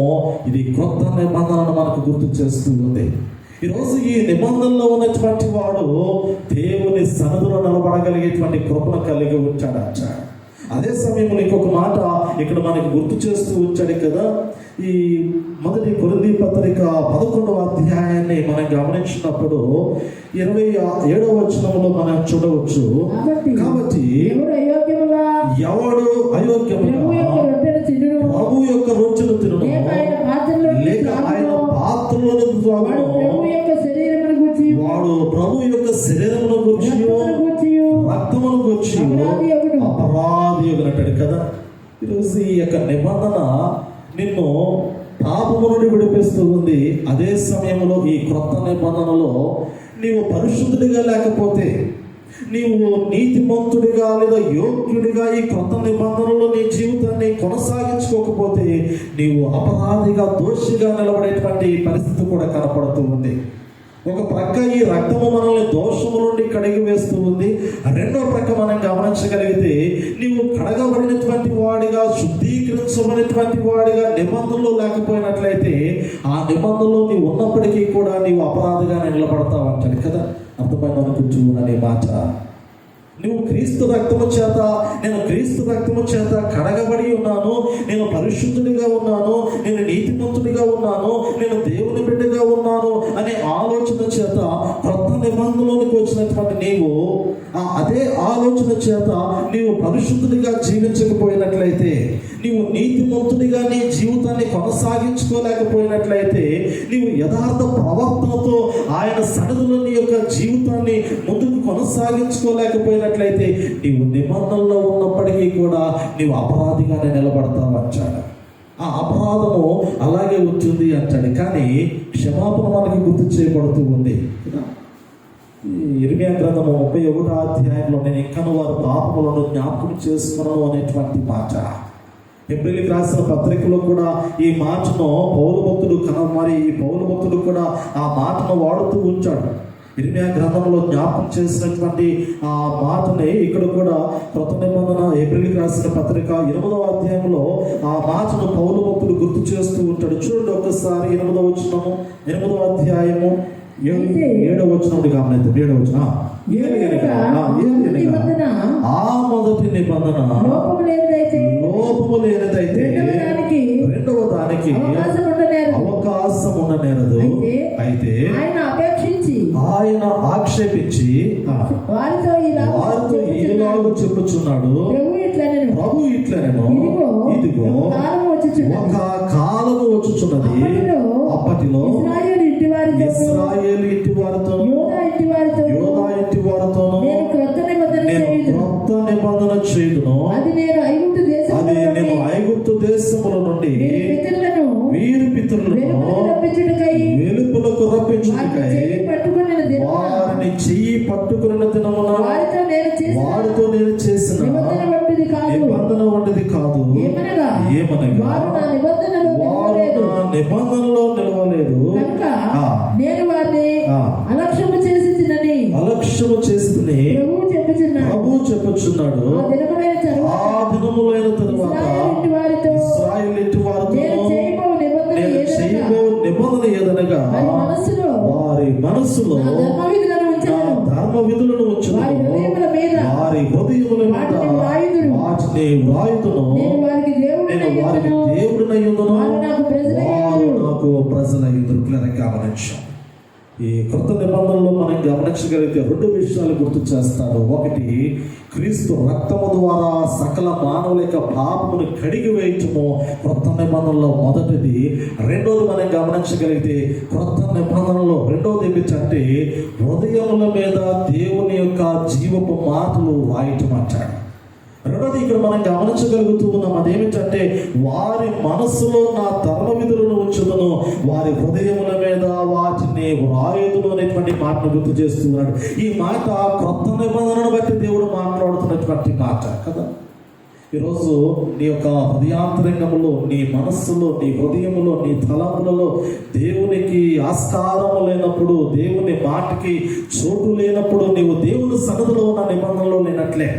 ఇది కొత్త నిబంధనను మనకు గుర్తు చేస్తూ ఉంది. ఈరోజు ఈ నిబంధనలో ఉన్నటువంటి వాడు దేవుని సన్నిధిలో నిలబడగలిగేటువంటి కృపను కలిగి ఉంటాడంట. అదే సమయంలో ఇంకొక మాట ఇక్కడ మనకి గుర్తు చేస్తూ వచ్చాడు కదా. ఈ మొదటి కొరింథీ పత్రిక 11వ అధ్యాయాన్ని మనం గమనించినప్పుడు 27వ వచనంలో మనం చూడవచ్చు. కాబట్టి ఎవడు అయోగ్యముగా ప్రభు యొక్క రొట్టెను తినును, లేక ఆయన పాత్రలను వాడు ప్రభు యొక్క శరీరమును గురించి రక్తమును గురించి అపరాధి అంటాడు కదా. ఈరోజు ఈ యొక్క నిబంధన నిన్ను పాపము నుండి విడిపిస్తూ ఉంది. అదే సమయంలో ఈ క్రొత్త నిబంధనలో నీవు పరిశుద్ధుడిగా లేకపోతే, నీవు నీతిమంతుడిగా లేదా యోగ్యుడిగా ఈ క్రొత్త నిబంధనలో నీ జీవితాన్ని కొనసాగించుకోకపోతే నీవు అపరాధిగా, దోషిగా నిలబడేటువంటి పరిస్థితి కూడా కనపడుతూ ఉంది. ఒక ప్రక్క ఈ రక్తము మనల్ని దోషము నుండి కడిగి వేస్తూ ఉంది. రెండో ప్రక్క మనం గమనించగలిగితే నీవు కడగబడినటువంటి వాడిగా, శుద్ధీకరించబడినటువంటి వాడిగా నిబంధనలు లేకపోయినట్లయితే ఆ నిబంధనలో నీవు ఉన్నప్పటికీ కూడా నీవు అపరాధిగా నిలబడతావు అంటాడు కదా. అర్థమైన అనుకుంటూ అనే మాట. నువ్వు క్రీస్తు రక్తము చేత, నేను క్రీస్తు రక్తము చేత కడగబడి ఉన్నాను, నేను పరిశుద్ధుడిగా ఉన్నాను, నేను నీతిమంతుడిగా ఉన్నాను, నేను దేవుని బిడ్డగా ఉన్నాను అనే ఆలోచన చేత క్రొత్త నిబంధనలోనికి వచ్చినటువంటి నీవు అదే ఆలోచన చేత నీవు పరిశుద్ధుడిగా జీవించకపోయినట్లయితే, నీవు నీతిమంతుడిగా నీ జీవితాన్ని కొనసాగించుకోలేకపోయినట్లయితే, నీవు యథార్థ ప్రవర్తనతో ఆయన సన్నిధిలో నీ యొక్క జీవితాన్ని ముందుకు కొనసాగించుకోలేకపోయినట్లయితే నీవు నిబంధనలో ఉన్నప్పటికీ కూడా నీవు అపరాధిగానే నిలబడతావు అంటాడు. ఆ అపరాధము అలాగే ఉంటుంది అంటాడు. కానీ క్షమాపణ మనకి గుర్తు చేయబడుతూ ఉంది. ఇర్మియా గ్రంథము 31వ అధ్యాయంలో నేను ఇంకను వారి పాపములను జ్ఞాపకం చేసుకున్నాను అనేటువంటి మాట. హెబ్రీయులకు రాసిన పత్రికలో కూడా ఈ మాటను పౌలు భక్తుడు మరి ఈ పౌలు భక్తుడు కూడా ఆ మాటను వాడుతూ ఉంచాడు. ఇర్మియా గ్రంథంలో జ్ఞాపకం చేసినటువంటి ఆ మాటని ఇక్కడ కూడా క్రొత్త నిబంధన హెబ్రీయులకు రాసిన పత్రిక 8వ అధ్యాయంలో ఆ మాటను పౌలు భక్తుడు గుర్తు చేస్తూ ఉంటాడు. చూడండి ఒక్కసారి 8వ వచనము, 8వ అధ్యాయము 7వ వచనం గమనిద్దాం. 7వ వచనం, ఆ మొదటి నిబంధన లోపము లేనిదైతే రెండవ దానికి అవకాశం ఉండనేరదు. అయితే ఆయన ఆక్షేపించి వారితో ఈలాగు చెప్పుచున్నాడు, ప్రభు ఇట్లనెను, ఇదిగో ఒక కాలము వచ్చుచున్నది, అప్పటిలో ఇశ్రాయేలు ఇంటి వారితో, యోదా ఇంటి వారితో నేను క్రొత్త నిబంధన చేయుదును, అది నేను ఐగుప్తు దేశముల నుండి వీరి పితరులను వెలుపులకు రప్పించుటకై వారిని చెయ్యి పట్టుకున్న దినమున వారితో నేను చేసిన నిబంధన వంటిది కాదు. ఏమనగా వారు నా నిబంధనలో నిలవలేదు, నేను వారిని అలక్ష్యము చేసి ప్రభు చెప్పుచున్నాడు. ఆ దినములైన తరువాత ఇశ్రాయేలు ఇంటి వారితో నేను చేయబో నిబంధన ఏదనగా వారి మనస్సులో ధర్మ విధులను ఉంచును, వారి హృదయముల మీద వాటిని వ్రాయుదును, నేను వారికి దేవుడినయ్యుందును, వారు నాకు ప్రజలయ్యుదురు. గమనించాం. ఈ క్రొత్త నిబంధనలో మనం గమనించగలిగితే 2 విషయాలు గుర్తు చేస్తారు. ఒకటి, క్రీస్తు రక్తము ద్వారా సకల మానవుల యొక్క పాపమును కడిగి వేయటము క్రొత్త నిబంధనలో మొదటిది. రెండోది మనం గమనించగలిగితే క్రొత్త నిబంధనలో రెండోది ఏమిటంటే హృదయముల మీద దేవుని యొక్క జీవపు మాటలు రాయటం అంటాడు. రెండోది ఇక్కడ మనం గమనించగలుగుతూ ఉన్నాం, అదేమిటంటే వారి మనస్సులో నా ధర్మ విధులను ఉంచుదును, వారి హృదయముల మీద వాటిని వ్రాయుదును అనేటువంటి మాటను గుర్తు చేస్తున్నాడు. ఈ మాట క్రొత్త నిబంధనను బట్టి దేవుడు మాట్లాడుతున్నటువంటి మాట కదా. ఈరోజు నీ యొక్క హృదయాంతరంగంలో, నీ మనస్సులో, నీ హృదయములో, నీ తలంపులలో దేవునికి ఆస్కారము లేనప్పుడు, దేవుని మాటకి చోటు లేనప్పుడు, నీవు దేవుని సన్నిధిలో ఉన్న నిబంధనలో లేనట్లే.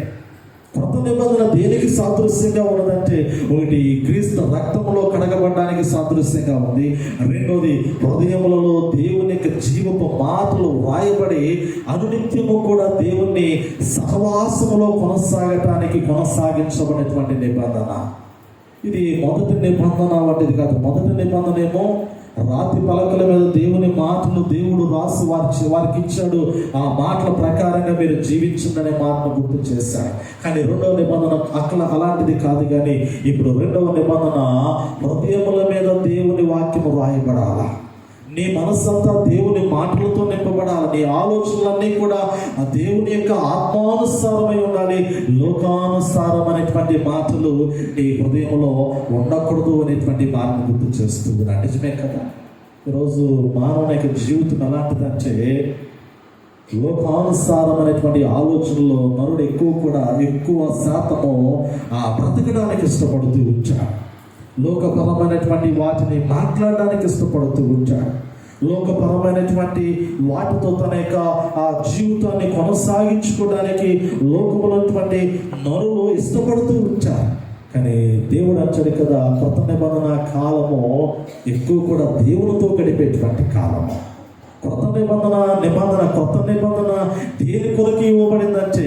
కొత్త నిబంధన దేనికి సాదృశ్యంగా ఉన్నదంటే, ఒకటి క్రీస్తు రక్తంలో కడగబడడానికి సాదృశ్యంగా ఉంది. రెండోది హృదయములలో దేవుని యొక్క జీవపు మాటలు వ్రాయబడి అనునిత్యము కూడా దేవుణ్ణి సహవాసములో కొనసాగించబడినటువంటి నిబంధన. ఇది మొదటి నిబంధన వంటిది కాదు. మొదటి నిబంధన ఏమో రాతి పలకల మీద దేవుని మాటలు దేవుడు రాసి వారికి ఇచ్చాడు. ఆ మాటల ప్రకారంగా మీరు జీవించిందనే మాటను గుర్తు చేశాడు. కానీ రెండవ నిబంధన అలాంటిది కాదు. కానీ ఇప్పుడు రెండవ నిబంధన హృదయముల మీద దేవుని వాక్యము రాయబడాలా. నీ మనస్సంతా దేవుని మాటలతో నింపబడాలి. నీ ఆలోచనలన్నీ కూడా ఆ దేవుని యొక్క ఆత్మానుసారమై ఉండాలి. లోకానుసారం అనేటువంటి మాటలు నీ హృదయంలో ఉండకూడదు అనేటువంటి మాటను గుర్తు చేస్తుంది. నిజమే కదా. ఈరోజు మానవుని యొక్క జీవితం ఎలాంటిదంటే, లోకానుసారం అనేటువంటి ఆలోచనలో నరుడు ఎక్కువ శాతము బ్రతకడానికి ఇష్టపడుతూ ఉంచాడు. లోకపరమైనటువంటి వాటిని మాట్లాడడానికి ఇష్టపడుతూ ఉంటాడు. లోకపరమైనటువంటి వాటితో తన యొక్క ఆ జీవితాన్ని కొనసాగించుకోవడానికి లోకములైనటువంటి నరులు ఇష్టపడుతూ ఉంటారు. కానీ దేవుడు అంటాడు కదా, కొత్త నిబంధన కాలము ఎక్కువ కూడా దేవునితో గడిపేటువంటి కాలము. కొత్త నిబంధన దేని కొరకు ఇవ్వబడిందంటే,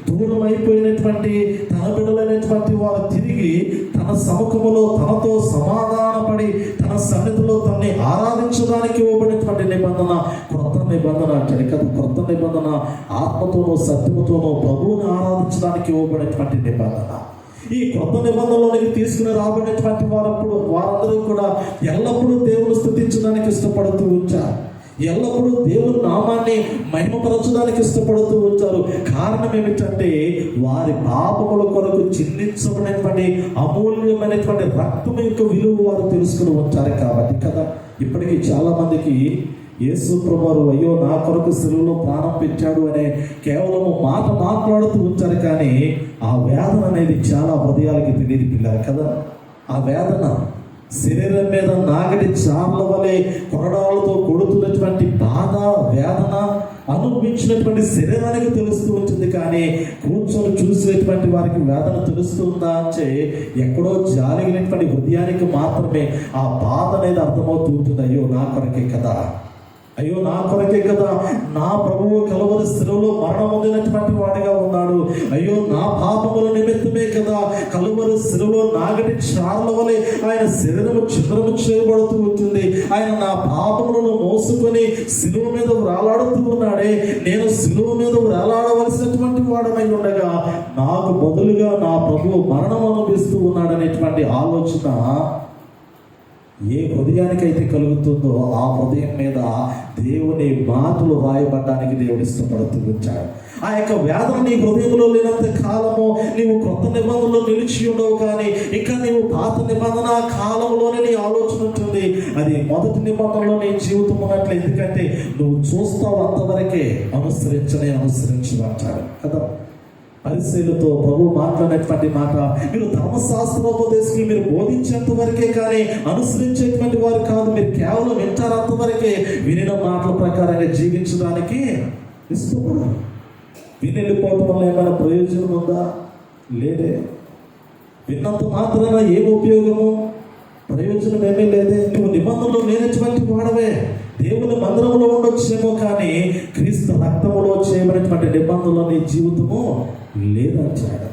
దూరం అయిపోయినటువంటి తన బిడ్డలైనటువంటి వారు తిరిగి తన సముఖములో తనతో సమాధానపడి తన సన్నిధిలో తనని ఆరాధించడానికి ఇవ్వబడినటువంటి నిబంధన కొత్త నిబంధన అంటాడు కదా. కొత్త నిబంధన ఆత్మతోనూ సత్యముతోనూ ప్రభువుని ఆరాధించడానికి ఇవ్వబడినటువంటి నిబంధన. ఈ కొత్త నిబంధనలోనికి తీసుకుని రాబడినటువంటి వారందరూ కూడా ఎల్లప్పుడూ దేవుని స్తుతించడానికి ఇష్టపడుతూ ఉంటారు. ఎల్లప్పుడూ దేవుని నామాన్ని మహిమపరచడానికి ఇష్టపడుతూ ఉంటారు. కారణం ఏమిటంటే, వారి పాపముల కొరకు చిందించబడినటువంటి అమూల్యమైనటువంటి రక్తం యొక్క విలువ వారు తెలుసుకుని ఉంటారు కాబట్టి కదా. ఇప్పటికీ చాలా మందికి యేసు ప్రభువు అయ్యో నా కొరకు శిలువలో ప్రాణం పెట్టాడు అనే కేవలము మాట్లాడుతూ ఉంటారు. కానీ ఆ వేదన అనేది చాలా హృదయాలకి తెలియదు పిల్లలు కదా. ఆ వేదన శరీరం మీద నాగటి చార్ల వలె కొరడాలతో కొడుతున్నటువంటి బాధ, వేదన అనుభవించినటువంటి శరీరానికి తెలుస్తూ ఉంటుంది. కానీ కూర్చొని చూసేటువంటి వారికి వేదన తెలుస్తుందా అంటే, ఎక్కడో జాలిగినటువంటి హృదయానికి మాత్రమే ఆ బాధ అనేది అర్థమవుతూ ఉంటుంది. అయ్యో నా కొరకే కదా, అయ్యో నా కొరకే కదా నా ప్రభువు కలువరి శిలువలో మరణం పొందినటువంటి వాడిగా ఉన్నాడు. అయ్యో నా పాపముల నిమిత్తమే కదా కలువరి శిలువలో నాగటి చార్ల వలె ఆయన శరీరము ఛిద్రము చేయబడుతూ ఉంటుంది. ఆయన నా పాపములను మోసుకొని శిలువ మీద వేలాడుతూ ఉన్నాడే, నేను శిలువ మీద వేలాడవలసినటువంటి వాడనై ఉండగా నాకు బదులుగా నా ప్రభువు మరణం అనుభవిస్తూ ఉన్నాడనేటువంటి ఆలోచన ఏ హృదయానికైతే కలుగుతుందో ఆ హృదయం మీద దేవుని మాటలు రాయబడడానికి దేవుడు ఇష్టపడుతూ వచ్చాడు. ఆ యొక్క వేదన నీ హృదయంలో లేనంత కాలము నీవు కొత్త నిబంధనలో నిలిచి ఉండవు. కానీ ఇంకా నీవు పాత నిబంధన కాలంలోనే నీ ఆలోచన ఉంటుంది. అది మొదటి నిబంధనలో నీ జీవితం ఉన్నట్లు. ఎందుకంటే నువ్వు చూస్తావు అంతవరకే, అనుసరించమంటాడు కదా. పరిశీలతో ప్రభు మాట్లాడేటువంటి మాట, మీరు ధర్మశాస్త్రోపదేశకులు మీరు బోధించేంత వరకే కానీ అనుసరించేటువంటి వారు కాదు. మీరు కేవలం వింటారు అంతవరకే. వినిన మాటల ప్రకారంగా జీవించడానికి ఇష్టపడరు. వినెళ్ళిపోవటం వల్ల ఏమైనా ప్రయోజనం ఉందా? లేదే. విన్నంత మాత్రాన ఏం ఉపయోగము? ప్రయోజనం ఏమీ లేదే. నువ్వు నిబంధనలు లేనటువంటి వాడవే. దేవుని మందిరంలో ఉండొచ్చేమో కానీ క్రీస్తు రక్తములో చేయబడినటువంటి నిబంధనలో నీ జీవితము లేదంటాడు.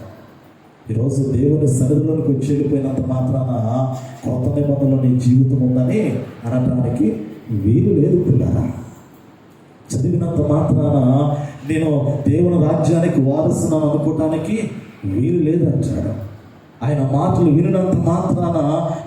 ఈరోజు దేవుని సన్నిధిలోకి వచ్చి వెళ్ళిపోయినంత మాత్రాన కొత్త నిబంధనలో నీ జీవితం ఉందని అనడానికి వీలు లేదు పిల్లరా. చదివినంత మాత్రాన నేను దేవుని రాజ్యానికి వారసును అనుకోవటానికి వీలు లేదంటాడు. ఆయన మాటలు వినినంత మాత్రాన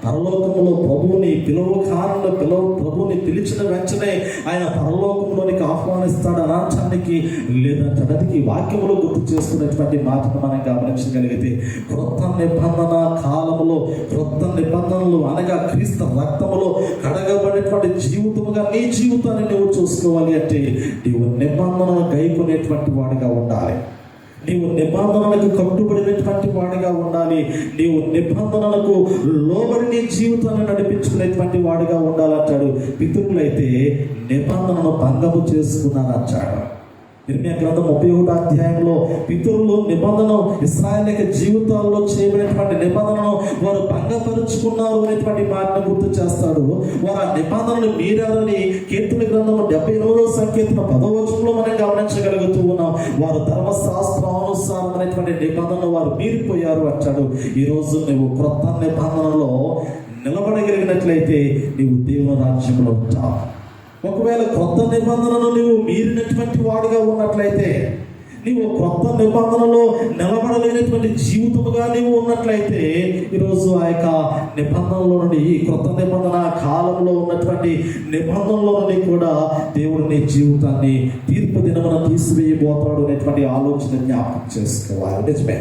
పరలోకంలో ప్రభువుని ప్రభువుని పిలిచిన వెంటనే ఆయన పరలోకంలోనికి ఆహ్వానిస్తాడు అనడానికి లేదంటాడు. అది ఈ వాక్యంలో గుర్తు చేసుకున్నటువంటి మాటను మనం గమనించగలిగితే, క్రొత్త నిబంధన కాలంలో క్రొత్త నిబంధనలు అనగా క్రీస్తు రక్తములో కడగబడినటువంటి జీవితముగా నీ జీవితాన్ని నువ్వు చూసుకోవాలి అంటే నీవు నిబంధనను గైకొనేటువంటి వాడిగా ఉండాలి. నీవు నిబంధనలకు కట్టుబడినటువంటి వాడిగా ఉండాలి. నీవు నిబంధనలకు లోబడి నీ జీవితాన్ని నడిపించుకునేటువంటి వాడిగా ఉండాలంటాడు. పితరులైతే నిబంధనను భంగము చేసుకున్నారంటాడు. ఇర్మియా గ్రంథం 31వ అధ్యాయంలో పితరులు నిబంధన ఇశ్రాయేలు జీవితాల్లో చేయబడినటువంటి నిబంధనను వారు భంగపరుచుకున్నారు అనేటువంటి మాటను గుర్తు చేస్తాడు. వారు ఆ నిబంధనలు మీరారని కీర్తన గ్రంథం 78వ సంకీర్తన 10వ వచనంలో మనం గమనించగలుగుతూ ఉన్నాం. వారు ధర్మశాస్త్రానుసారమైనటువంటి నిబంధనలు వారు మీరిపోయారు అంటాడు. ఈరోజు నువ్వు క్రొత్త నిబంధనలో నిలబడగలిగినట్లయితే నీవు దేవుని రాజ్యంలో ఉంటావు. ఒకవేళ క్రొత్త నిబంధనను నీవు మీరినటువంటి వాడిగా ఉన్నట్లయితే, నీవు క్రొత్త నిబంధనలో నిలబడలేనటువంటి జీవితముగా నీవు ఉన్నట్లయితే, ఈరోజు ఆ యొక్క నిబంధనలో నుండి, ఈ క్రొత్త నిబంధన కాలంలో ఉన్నటువంటి నిబంధనలో నుండి కూడా దేవుడు నీ జీవితాన్ని తీర్పు దినమున తీసివేయబోతాడు అనేటువంటి ఆలోచన జ్ఞాపకం చేసుకోవాలి. నిజమే.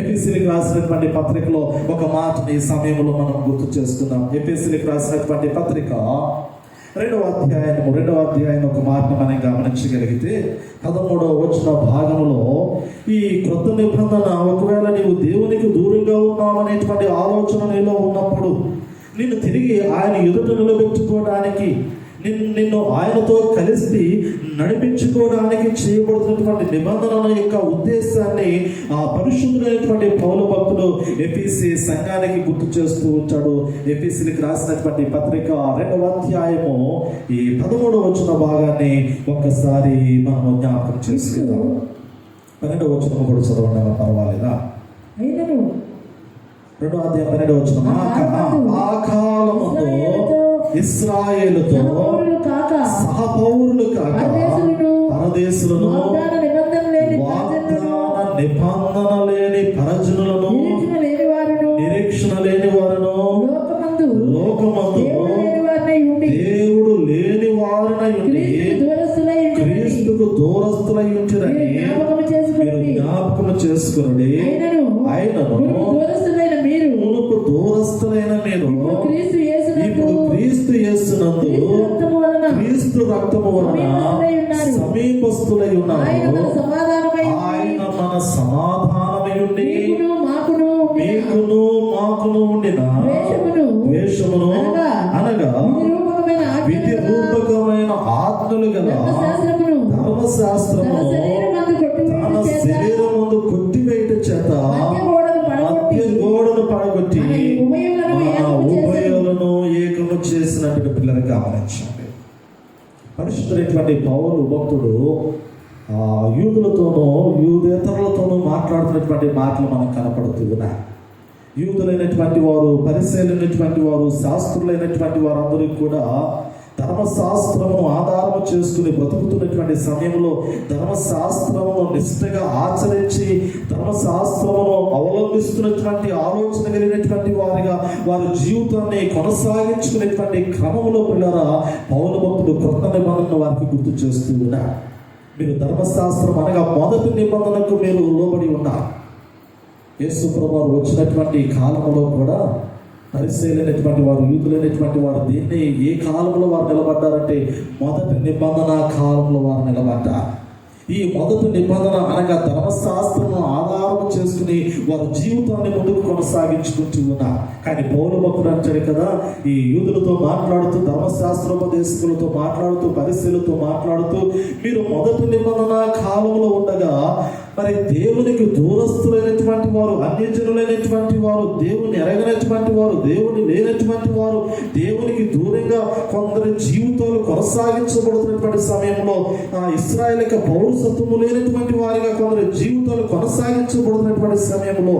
ఎఫెసీయులకు రాసినటువంటి పత్రికలో ఒక మాటని ఈ సమయంలో మనం గుర్తు చేసుకుందాం. ఎఫెసీయులకు రాసినటువంటి పత్రిక 2వ అధ్యాయం ఒక మాటను మనం గమనించగలిగితే 13వ వచన భాగంలో ఈ క్రొత్త నిబంధన, ఒకవేళ నీవు దేవునికి దూరంగా ఉన్నావనేటువంటి ఆలోచన నీలో ఉన్నప్పుడు నిన్ను తిరిగి ఆయన ఎదుట నిలబెట్టుకోవడానికి, నిన్ను ఆయనతో కలిసి నడిపించుకోవడానికి చేయబడుతున్నటువంటి నిబంధనల యొక్క ఉద్దేశాన్ని ఆ పరిశుద్ధుడైనటువంటి పౌలు భక్తుడు ఎఫెసీ సంఘానికి గుర్తు చేస్తూ ఉంటాడు. ఎఫెసీలకు రాసినటువంటి పత్రిక 2వ అధ్యాయము ఈ 13వ వచన భాగాన్ని ఒక్కసారి మనం జ్ఞాపకం చేసుకుందాం. 12వ వచనం కూడా చదవండి, పర్వాలేదా? 2వ అధ్యాయం 12వ వచనం. ఆ కాలములో ఇశ్రాయేలుతో సహపౌరులు కాక పరదేశులను, వాగ్దాన నిబంధన లేని పరజనులను, నిరీక్షణ లేని వారును, లోకమందు దేవుడు లేని వారినై ఉండి క్రీస్తుకు దూరస్తులై ఉంచిరని మీరు జ్ఞాపకం చేసుకుని, ఆయనను మునుపు దూరస్తులైన మీరు ఇప్పుడు క్రీస్తు యేసునందు క్రీస్తు రక్తము వలన సమీపస్తులై ఉన్నారు. ఆయన మన సమాధానమై ఉండి మీకును మాకును ఉండిన ద్వేషమును అనగా విధి రూపకమైన ఆజ్ఞలు గల ధర్మశాస్త్రము తన శరీరం ముందు కొట్టివేయట చేత మధ్య గోడను పడగొట్టి ఉభయులను ఏకము చేసినట్టుగా పిల్లలు గమనించండి. పరిశుద్ధుడైనటువంటి పౌలు భక్తుడు యూదులతోనూ యూదేతరులతోనూ మాట్లాడుతున్నటువంటి మాటలు మనకు కనపడుతూ ఉన్నాయి. యూదులైనటువంటి వారు, పరిశీలైనటువంటి వారు, శాస్త్రులైనటువంటి వారందరికీ కూడా ధర్మశాస్త్రమును ఆధారము చేసుకుని బ్రతుకుతున్నటువంటి సమయంలో ధర్మశాస్త్రమును నిష్ఠగా ఆచరించి ధర్మశాస్త్రమును అవలంబిస్తున్నటువంటి ఆలోచన కలిగినటువంటి వారిగా వారి జీవితాన్ని కొనసాగించుకునేటువంటి క్రమంలో పిల్లరా పౌలు భక్తుడు క్రొత్త నిబంధనను వారికి గుర్తు చేస్తూ ఉన్నారు. మీరు ధర్మశాస్త్రం అనగా మొదటి నిబంధనకు మీరు లోబడి ఉన్నారు. యేసు ప్రభువు వచ్చినటువంటి కాలంలో కూడా పరిశీలైనటువంటి వారు, యూదులైనటువంటి వారు దీన్ని ఏ కాలంలో వారు నిలబడ్డారంటే మొదటి నిబంధన కాలంలో వారు నిలబడ్డారు. ఈ మొదటి నిబంధన అనగా ధర్మశాస్త్రము ఆధారం చేసుకుని వారి జీవితాన్ని ముందుకు కొనసాగించుకుంటూ ఉన్నారు. కానీ పౌలు భక్తుడు అంటాడు కదా, ఈ యూదులతో మాట్లాడుతూ, ధర్మశాస్త్రోపదేశకులతో మాట్లాడుతూ, పరిశీలతో మాట్లాడుతూ మీరు మొదటి నిబంధన కాలంలో ఉండగా మరి దేవునికి దూరస్తులైనటువంటి వారు, అన్యజనులైనటువంటి వారు, దేవుని ఎరగనటువంటి వారు, దేవుని లేనటువంటి వారు, దేవునికి దూరంగా కొందరి జీవితాలు కొనసాగించబడుతున్నటువంటి సమయంలో ఇశ్రాయేలు యొక్క పౌరసత్వము లేనటువంటి వారిగా కొందరి జీవితాలు కొనసాగించబడుతున్నటువంటి సమయంలో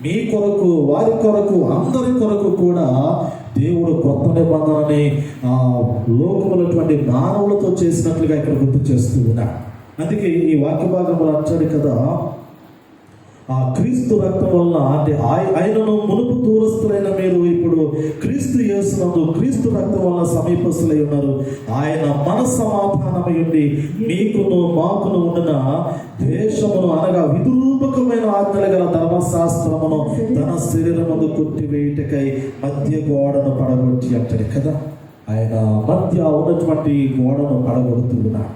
మీ కొరకు, వారి కొరకు, అందరి కొరకు కూడా దేవుడు కొత్త నిబంధనని లోకములటువంటి మానవులతో చేసినట్లుగా ఇక్కడ గుర్తు చేస్తూ ఉన్నాడు. అందుకే ఈ వాక్య భాగంలో అంటాడు కదా, ఆ క్రీస్తు రక్తం వలన, అంటే ఆయనను మునుపు దూరస్తులైన మీరు ఇప్పుడు క్రీస్తు యేసునందు క్రీస్తు రక్తం వలన సమీపస్తులై ఉన్నారు. ఆయన మన సమాధానమై ఉండి మీకును మాకును ఉండిన ద్వేషమును అనగా విధురూపకమైన ఆజ్ఞలు గల ధర్మశాస్త్రమును తన శరీరమందు కొట్టివేయుటకై మధ్య గోడను పడగొట్టి అంటాడు కదా. ఆయన మధ్య ఉన్నటువంటి గోడను పడగొడుతున్నాడు.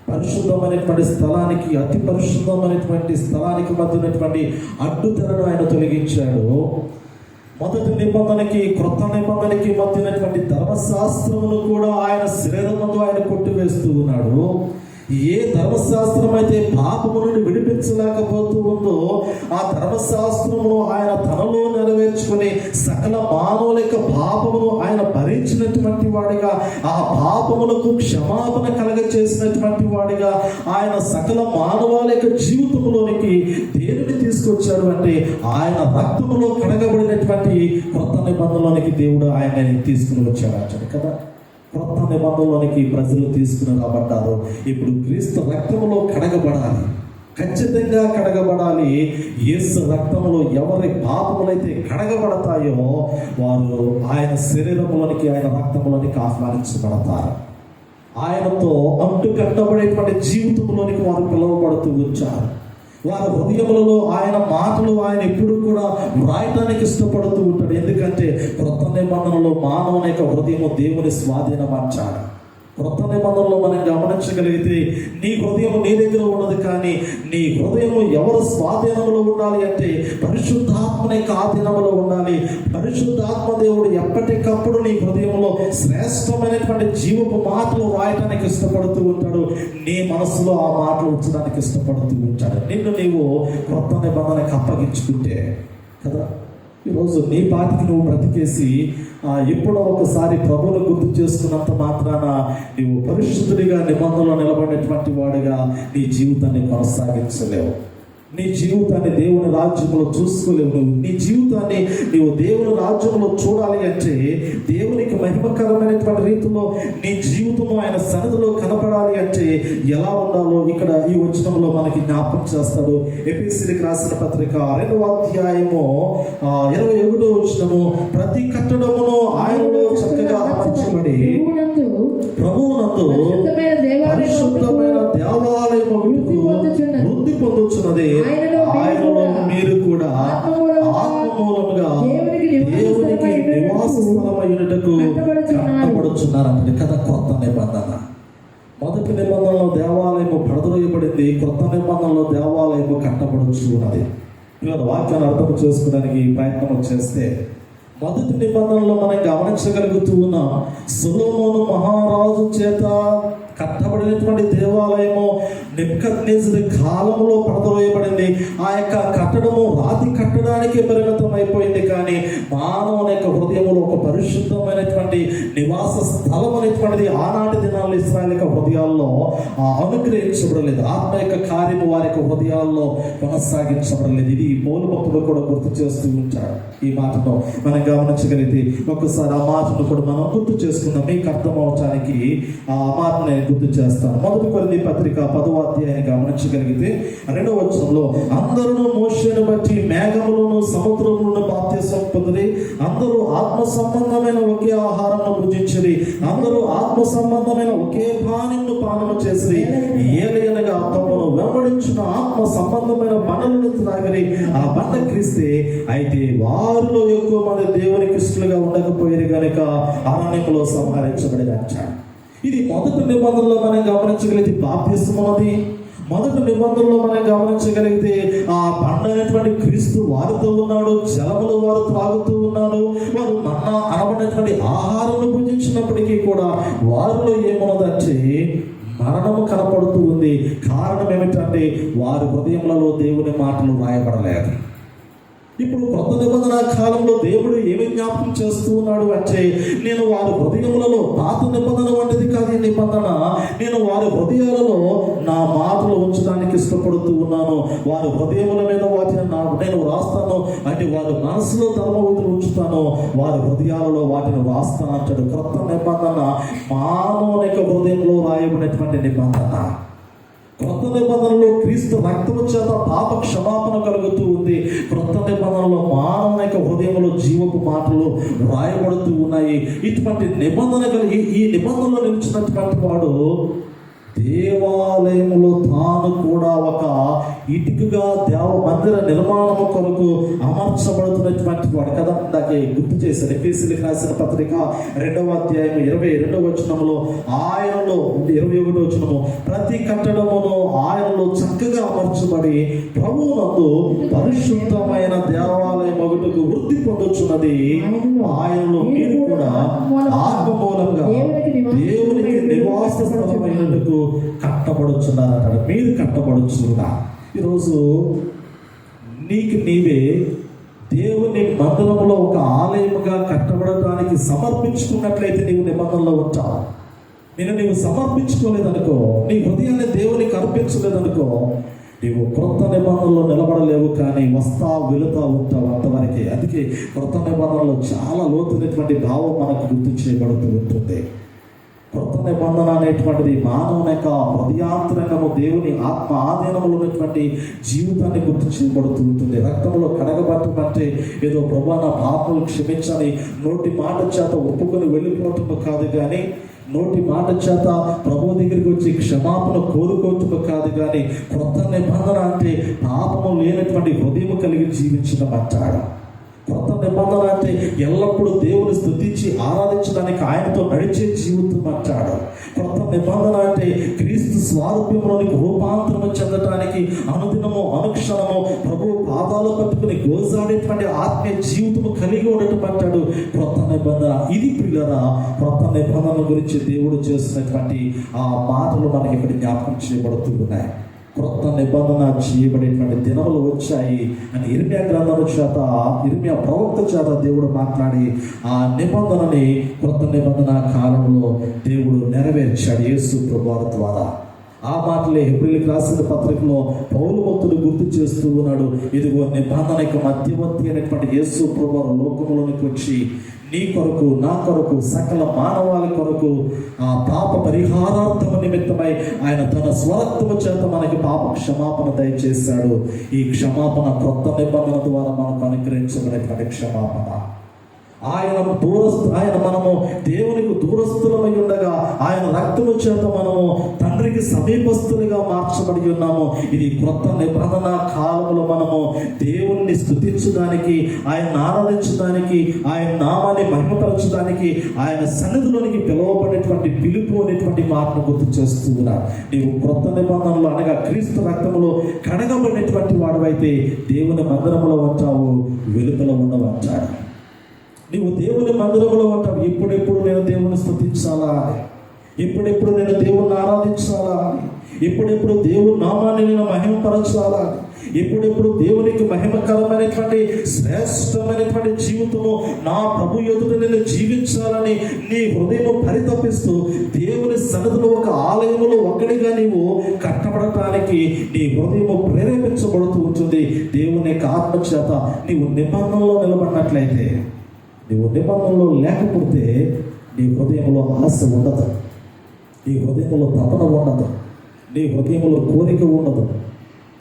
పరిశుద్ధమైనటువంటి స్థలానికి అతి పరిశుద్ధమైనటువంటి స్థలానికి మధ్య ఉన్నటువంటి అడ్డుతెరను ఆయన తొలగించాడు. మొదటి నిబంధనకి క్రొత్త నిబంధనకి మధ్య ఉన్నటువంటి ధర్మశాస్త్రమును కూడా ఆయన శరీరముతో ఆయన కొట్టివేస్తూ ఉన్నాడు. ఏ ధర్మశాస్త్రం అయితే పాపము నుండి విడిపించలేకపోతూ ఉందో ఆ ధర్మశాస్త్రమును ఆయన తనలో నెరవేర్చుకుని సకల మానవుల యొక్క పాపమును ఆయన భరించినటువంటి వాడిగా, ఆ పాపములకు క్షమాపణ కలగ చేసినటువంటి వాడిగా ఆయన సకల మానవాళి యొక్క జీవితంలోనికి దేనిని తీసుకొచ్చాడు అంటే ఆయన రక్తములో కడగబడినటువంటి కొత్త నిబంధనలోనికి దేవుడు ఆయన తీసుకుని వచ్చాడు అంటాడు కదా. కొత్త నిబంధనలోనికి ప్రజలు తీసుకుని రాబడ్డారు. ఇప్పుడు క్రీస్తు రక్తములో కడగబడాలి, ఖచ్చితంగా కడగబడాలి. యేసు రక్తములో ఎవరి పాపములైతే కడగబడతాయో వారు ఆయన శరీరములోనికి, ఆయన రక్తములోనికి ఆహ్వానించబడతారు. ఆయనతో అంటు కట్టబడేటువంటి జీవితంలోనికి వారు పిలువబడుతూ వచ్చారు. వారి హృదయములలో ఆయన మాటలు ఆయన ఎప్పుడు కూడా వ్రాయటానికి ఇష్టపడుతూ ఉంటాడు. ఎందుకంటే క్రొత్త నిబంధనలో మానవుని యొక్క హృదయము దేవుని స్వాధీనపరచాడు. క్రొత్త నిబంధనలో మనం గమనించగలిగితే నీ హృదయం నీ దగ్గర ఉన్నది, కానీ నీ హృదయము ఎవరు స్వాధీనంలో ఉండాలి అంటే పరిశుద్ధాత్మ యొక్క ఆధీనంలో ఉండాలి. పరిశుద్ధాత్మ దేవుడు ఎప్పటికప్పుడు నీ హృదయంలో శ్రేష్టమైనటువంటి జీవపు మాటలు రాయటానికి ఇష్టపడుతూ ఉంటాడు. నీ మనసులో ఆ మాటలు ఉంచడానికి ఇష్టపడుతూ ఉంటాడు. నిన్ను నీవు క్రొత్త నిబంధనకు అప్పగించుకుంటే కదా, ఈరోజు నీ పాటికి నువ్వు బ్రతికేసి ఎప్పుడో ఒకసారి ప్రభువును గుర్తు చేసుకున్నంత మాత్రాన నీవు పరిశుద్ధుడిగా నిబంధనలో నిలబడినటువంటి వాడిగా నీ జీవితాన్ని కొనసాగించలేవు. నీ జీవితాన్ని దేవుని రాజ్యంలో చూసుకోలేవు. నువ్వు నీ జీవితాన్ని నీవు దేవుని రాజ్యంలో చూడాలి అంటే, దేవునికి మహిమకరమైనటువంటి రీతిలో నీ జీవితము ఆయన సన్నిధిలో కనపడాలి అంటే ఎలా ఉండాలో ఇక్కడ ఈ వచనంలో మనకి జ్ఞాపకం చేస్తాడు. ఎఫెసీయులకు రాసిన పత్రిక 2వ అధ్యాయము 21వ వచనము, ప్రతి కట్టడమును ఆయనలో చక్కగా అమర్చబడి ప్రభువునందు పరిశుద్ధమైన దేవాలయము వృద్ధి పొందుచున్నది. ఆయనలో మీరు కూడా ఆత్మమూలముగా దేవునికి నివాస స్థలమైనటకు కట్టబడుచున్నారంటే కదా. కొత్త నిబంధన, మొదటి నిబంధనలో దేవాలయము పడద్రోయబడింది, కొత్త నిబంధనలో దేవాలయము కట్టబడుచున్నది. వాక్యాన్ని అర్థం చేసుకోవడానికి ప్రయత్నం చేస్తే, మొదటి నిబంధనలో మనం గమనించగలుగుతూ ఉన్నాం, సొలొమోను మహారాజు చేత కట్టబడినటువంటి దేవాలయము నెబుకద్నెజరు కాలంలో పడద్రోయబడింది. ఆ యొక్క కట్టడము రాతి కట్టడానికి పరిమితం అయిపోయింది, కానీ మానవుని యొక్క హృదయంలో ఒక పరిశుద్ధమైనటువంటి నివాస స్థలం అనేటువంటిది ఆనాటి దినాల్లో ఇశ్రాయేలు యొక్క హృదయాల్లో అనుగ్రహించబడలేదు. ఆత్మ యొక్క కార్యము వారి యొక్క హృదయాల్లో కొనసాగించబడలేదు. ఇది పౌలు భక్తుడు కూడా గుర్తు చేస్తూ ఉంటాడు. ఈ మాటను మనం గమనించగలిగితే ఒకసారి ఆ మాటను కూడా మనం గుర్తు చేసుకుందాం. మీకు అర్థం అవటానికి ఆ మాటను నేను గుర్తు చేస్తాను. మొదటి కొరింథీ పత్రిక 10వ అధ్యాయాన్ని గమనించగలిగితే 2వ వచనంలో, అందరూ మోషేను బట్టి మేఘములను సముద్రములను బాప్తిసం పొందిరి, అందరూ ఆత్మ సంబంధమైన ఒకే ఆహారమును భుజించిరి, అందరూ ఆత్మ సంబంధమైన ఒకే పానీయమును పానము చేసిరి, ఏలయనగా తమను వెంబడించిన ఆత్మ సంబంధమైన బండలను త్రాగిరి, ఆ బండ క్రీస్తే. అయితే వారిలో ఎక్కువ మంది దేవునికి ఇష్టలుగా ఉండకపోయారు కనుక అరణ్యములో సంహరించబడి అంటాడు. ఇది మొదటి నిబంధనలో మనం గమనించగలిగితే బాప్తిసం ఉన్నది. మొదటి నిబంధనలో మనం గమనించగలిగితే ఆ బండ అనేటువంటి క్రీస్తు వారితో ఉన్నాడు, జలములు వారు త్రాగుతూ ఉన్నారు. వారు మన్నా అనబడినటువంటి ఆహారం భుజించినప్పటికీ కూడా వారిలో ఏమున్నదంటే మరణము కనపడుతూ ఉంది. కారణం ఏమిటంటే వారి హృదయములలో దేవుని మాటలు రాయబడలేదు. ఇప్పుడు కొత్త నిబంధన కాలంలో దేవుడు ఏమి జ్ఞాపకం చేస్తూ ఉన్నాడు అంటే, నేను వారి హృదయములలో, పాత నిబంధన వంటిది కాదు ఈ నిబంధన, నేను వారి హృదయాలలో నా మాటలు ఉంచడానికి ఇష్టపడుతూ ఉన్నాను. వారి హృదయముల మీద వాటిని నేను రాస్తాను అంటే వారి మనసులో ధర్మవిధులు ఉంచుతాను, వారి హృదయాలలో వాటిని రాస్తాను అంటాడు. కొత్త నిబంధన మానవుని యొక్క హృదయంలో రాయబడినటువంటి నిబంధన. క్రొత్త నిబంధనలో క్రీస్తు రక్తము చేత పాప క్షమాపణ కలుగుతూ ఉంది. క్రొత్త నిబంధనలో మానవుని యొక్క హృదయంలో జీవపు మాటలు రాయబడుతూ ఉన్నాయి. ఇటువంటి నిబంధన కలిగి ఈ నిబంధనలో నిలిచినటువంటి వాడు దేవాలయములో తాను కూడా ఒక ఇటుకగా దేవ మందిర నిర్మాణము కొరకు అమర్చబడుతున్నటువంటి వాడు కదా. ఇందాకే గుర్తు చేశారు. ఎఫెసీయులకు రాసిన పత్రిక 2వ అధ్యాయం 22వ వచనములో ఆయనలో 21వ వచనము ప్రతి కట్టడమును ఆయనలో చక్కగా అమర్చబడి ప్రభువునందు పరిశుద్ధమైన దేవాలయం ఒకటికి వృద్ధి పొందుచున్నది. ఆయనలో మీరు కూడా ఆత్మ మూలంగా దేవునికి నివాస స్థలమైనందుకు కట్టబడుచున్నారంటాడు. మీరు కట్టబడుచున్నారు. ఈరోజు నీకు నీవే దేవుని మందిరంలో ఒక ఆలయముగా కట్టబడటానికి సమర్పించుకున్నట్లయితే నీవు నిబంధనలో ఉంటావు. నీవు సమర్పించుకోలేదనుకో, నీ హృదయాన్ని దేవునికి అర్పించలేదనుకో, నీవు క్రొత్త నిబంధనలో నిలబడలేవు. కానీ వెళుతా ఉంటావు అంతవరకే. అందుకే క్రొత్త నిబంధనలో చాలా లోతున్నటువంటి భావం మనకు గుర్తు చేయబడుతూ ఉంటుంది. క్రొత్త నిబంధన అనేటువంటిది మానవుని యొక్క హృదయాంతరంగము దేవుని ఆత్మ ఆధీనంలో ఉన్నటువంటి జీవితాన్ని గుర్తు చేయబడుతూ ఉంటుంది. రక్తంలో కడగబట్టమంటే ఏదో ప్రభువా నా పాపములు క్షమించని నోటి మాట చేత ఒప్పుకొని వెళ్ళిపోవటం కాదు, కానీ నోటి మాట చేత ప్రభు దగ్గరికి వచ్చి క్షమాపణ కోరుకోవటం కాదు. కానీ క్రొత్త నిబంధన అంటే పాపము లేనటువంటి హృదయం కలిగి జీవించడం అంటాడు. క్రొత్త నిబంధన అంటే ఎల్లప్పుడూ దేవుని స్తుతించి ఆరాధించడానికి ఆయనతో నడిచే జీవితం అంటాడు. క్రొత్త నిబంధన అంటే క్రీస్తు స్వారూప్యంలోనికి రూపాంతరం చెందడానికి అనుదినము అనుక్షణము ప్రభు పాదాలు పట్టుకుని గోజాడేటువంటి ఆత్మీయ జీవితము కలిగి ఉండటం అంటాడు క్రొత్త నిబంధన. ఇది పిల్లరా క్రొత్త నిబంధన గురించి దేవుడు చేస్తున్నటువంటి ఆ మాటలు మనకి ఇక్కడ జ్ఞాపకం చేయబడుతూ ఉన్నాయి. క్రొత్త నిబంధన చేయబడేటువంటి దినములు వచ్చాయి అని ఇర్మియా గ్రంథం చేత, ఇర్మియా ప్రవక్త చేత దేవుడు మాట్లాడి ఆ నిబంధనని క్రొత్త నిబంధన కాలంలో దేవుడు నెరవేర్చాడు యేసు ప్రభువారి ద్వారా. ఆ మాటలే హెబ్రీయులకు రాసిన పత్రికలో పౌలు భక్తుడు గుర్తు చేస్తూ ఉన్నాడు. ఇదిగో నిబంధనకు మధ్యవర్తి అనేటువంటి యేసు ప్రభువారు లోకములోనికి వచ్చి నీ కొరకు నా కొరకు సకల మానవాళి కొరకు ఆ పాప పరిహారార్థము నిమిత్తమై ఆయన తన స్వరక్తము చేత మనకి పాప క్షమాపణ దయచేశాడు. ఈ క్షమాపణ క్రొత్త నిబంధన ద్వారా మనకు అనుగ్రహించబడేటువంటి క్షమాపణ. ఆయన మనము దేవునికి దూరస్తులమై ఉండగా ఆయన రక్తము చేత మనము తండ్రికి సమీపస్తులుగా మార్చబడి ఉన్నాము. ఇది క్రొత్త నిబంధన కాలంలో మనము దేవుణ్ణి స్తుతించడానికి, ఆయన ఆరాధించడానికి, ఆయన నామాన్ని మహిమపరచడానికి, ఆయన సన్నిధిలోనికి పిలువబడేటువంటి పిలుపు అనేటువంటి మాటను గుర్తు చేస్తూ ఉన్నారు. నీవు క్రొత్త నిబంధనలో అనగా క్రీస్తు రక్తములో కడగబడినటువంటి వాడవైతే దేవుని మందిరములో ఉంటావు, వెలుపల ఉండవంటాడు. నీవు దేవుని మందిరంలో ఉంటావు. ఎప్పుడెప్పుడు నేను దేవుని స్తుతించాలా, ఎప్పుడెప్పుడు నేను దేవుణ్ణి ఆరాధించాలా, ఎప్పుడెప్పుడు దేవుని నామాన్ని నేను మహిమపరచాలా, ఎప్పుడెప్పుడు దేవునికి మహిమకరమైనటువంటి శ్రేష్టమైనటువంటి జీవితము నా ప్రభు ఎదుట నేను జీవించాలని నీ హృదయం పరితపిస్తూ దేవుని సన్నిధిలో ఒక ఆలయములో ఒక్కడిగా నీవు కట్టబడటానికి నీ హృదయం ప్రేరేపించబడుతూ ఉంటుంది. దేవుని యొక్క ఆత్మ చేత నీవు నిబంధనలో నిలబడినట్లయితే, నీవు నిబంధనలో లేకపోతే నీ హృదయంలో ఆశ ఉండదు, నీ హృదయంలో తపన ఉండదు, నీ హృదయంలో కోరిక ఉండదు.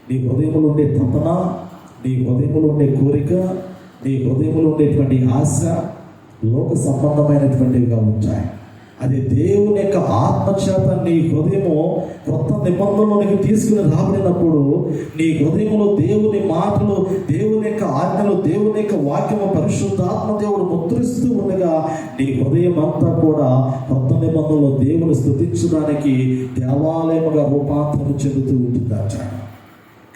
నీ హృదయంలో ఉండే తపన, నీ హృదయంలో ఉండే కోరిక, నీ హృదయంలో ఉండేటువంటి ఆశ లోక సంబంధమైనటువంటివిగా ఉంటాయి. అది దేవుని యొక్క ఆత్మచేత నీ హృదయము కొత్త నిబంధనలోనికి తీసుకుని రాబడినప్పుడు నీ హృదయంలో దేవుని మాటలు, దేవుని యొక్క ఆజ్ఞలు, దేవుని యొక్క వాక్యము పరిశుద్ధాత్మ దేవుడు ముద్రిస్తూ ఉండగా నీ హృదయం అంతా కూడా కొత్త నిబంధనలో దేవుని స్తుతించడానికి దేవాలయముగా రూపాంతరం చెందుతూ ఉంటుందట.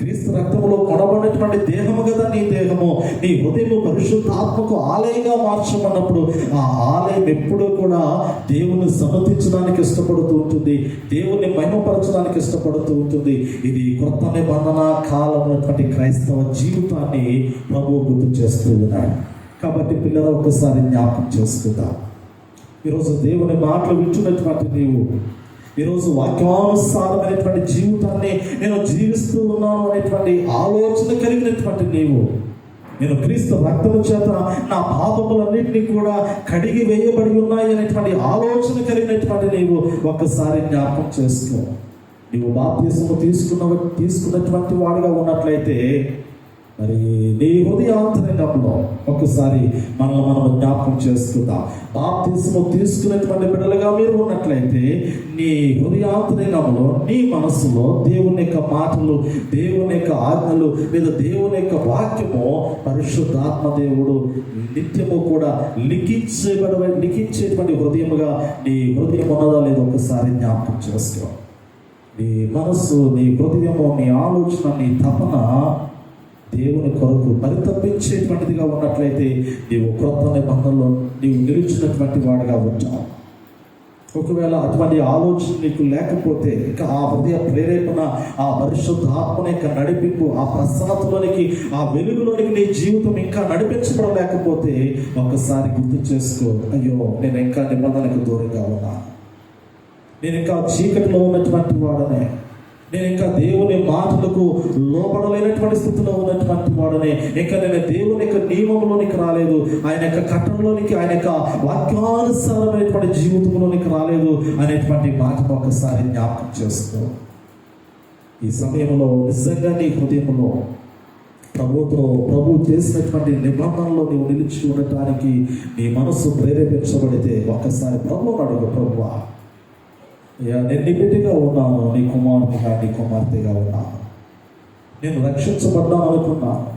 క్రీస్తు రక్తములో కొనబడినటువంటి దేహము కదా నీ దేహము. నీ హృదయము పరిశుద్ధాత్మకు ఆలయంగా మార్చమన్నప్పుడు ఆ ఆలయం ఎప్పుడూ కూడా దేవుని సన్నతించడానికి ఇష్టపడుతూ ఉంటుంది, దేవుణ్ణి మహిమపరచడానికి ఇష్టపడుతూ ఉంటుంది. ఇది కొత్త నిబంధన కాలమైనటువంటి క్రైస్తవ జీవితాన్ని ప్రభువు గుర్తు చేస్తూ ఉన్నాడు. కాబట్టి పిల్లలు ఒకసారి జ్ఞాపకం చేసుకుందాం. ఈరోజు దేవుని మాటలు వింటున్నటువంటి నీవు, ఈరోజు వాక్యానుసారమైనటువంటి జీవితాన్ని నేను జీవిస్తూ ఉన్నాను అనేటువంటి ఆలోచన కలిగినటువంటి నీవు, నేను క్రీస్తు రక్తము చేత నా పాపములన్నింటినీ కూడా కడిగి వేయబడి ఉన్నాయి అనేటువంటి ఆలోచన కలిగినటువంటి నీవు ఒక్కసారి జ్ఞాపకం చేసుకో. నీవు బాప్తిసము తీసుకున్నటువంటి వాడిగా ఉన్నట్లయితే మరి నీ హృదయాంతరంగంలో ఒకసారి మనల్ని మనం జ్ఞాపకం చేసుకుందాం. బాప్తిస్మం తీసుకునేటువంటి బిడ్డలుగా మీరు ఉన్నట్లయితే నీ హృదయాంతరంగంలో నీ మనసులో దేవుని యొక్క మాటలు, దేవుని యొక్క ఆజ్ఞలు లేదా దేవుని యొక్క వాక్యము పరిశుద్ధాత్మ దేవుడు నిత్యము కూడా లిఖించేటువంటి హృదయముగా నీ హృదయం ఉన్నదా లేదో ఒకసారి జ్ఞాపకం చేసుకో. నీ మనసు, నీ హృదయము, నీ ఆలోచన, నీ తపన దేవుని కొరకు పరితపించేటువంటిదిగా ఉన్నట్లయితే నీవు క్రొత్త నిబంధనలో నీవు నిలిచినటువంటి వాడిగా ఉంటావు. ఒకవేళ అటువంటి ఆలోచన నీకు లేకపోతే, ఇంకా ఆ హృదయ ప్రేరేపణ, ఆ పరిశుద్ధ ఆత్మ యొక్క నడిపింపు, ఆ ప్రశాంతలోనికి, ఆ వెలుగులోనికి నీ జీవితం ఇంకా నడిపించబడలేకపోతే ఒకసారి గుర్తు చేసుకో, అయ్యో నేను ఇంకా నిబంధనకు దూరంగా ఉన్నా, నేను ఇంకా చీకటిలో ఉన్నటువంటి వాడనే, నేను ఇంకా దేవుని మాటలకు లోపడలేనటువంటి స్థితిలో ఉన్నటువంటి వాడనే, ఇంకా నేను దేవుని యొక్క నియమంలోనికి రాలేదు, ఆయన యొక్క కట్టంలోనికి, ఆయన యొక్క వాక్యానుసారమైనటువంటి జీవితంలోనికి రాలేదు అనేటువంటి మాటను ఒకసారి జ్ఞాపకం చేసుకో. ఈ సమయంలో నిజంగా నీ హృదయంలో ప్రభు చేసినటువంటి నిబంధనలో నీవు నిలిచి ఉండటానికి నీ మనసు ప్రేరేపించబడితే ఒక్కసారి ప్రభువుని అడుగు, ప్రభువా నేను నీ బిడ్డగా ఉన్నాను, నీ కుమారునిగా, నీ కుమార్తెగా ఉన్నాను, నేను రక్షించబడ్డాను అనుకున్నాను,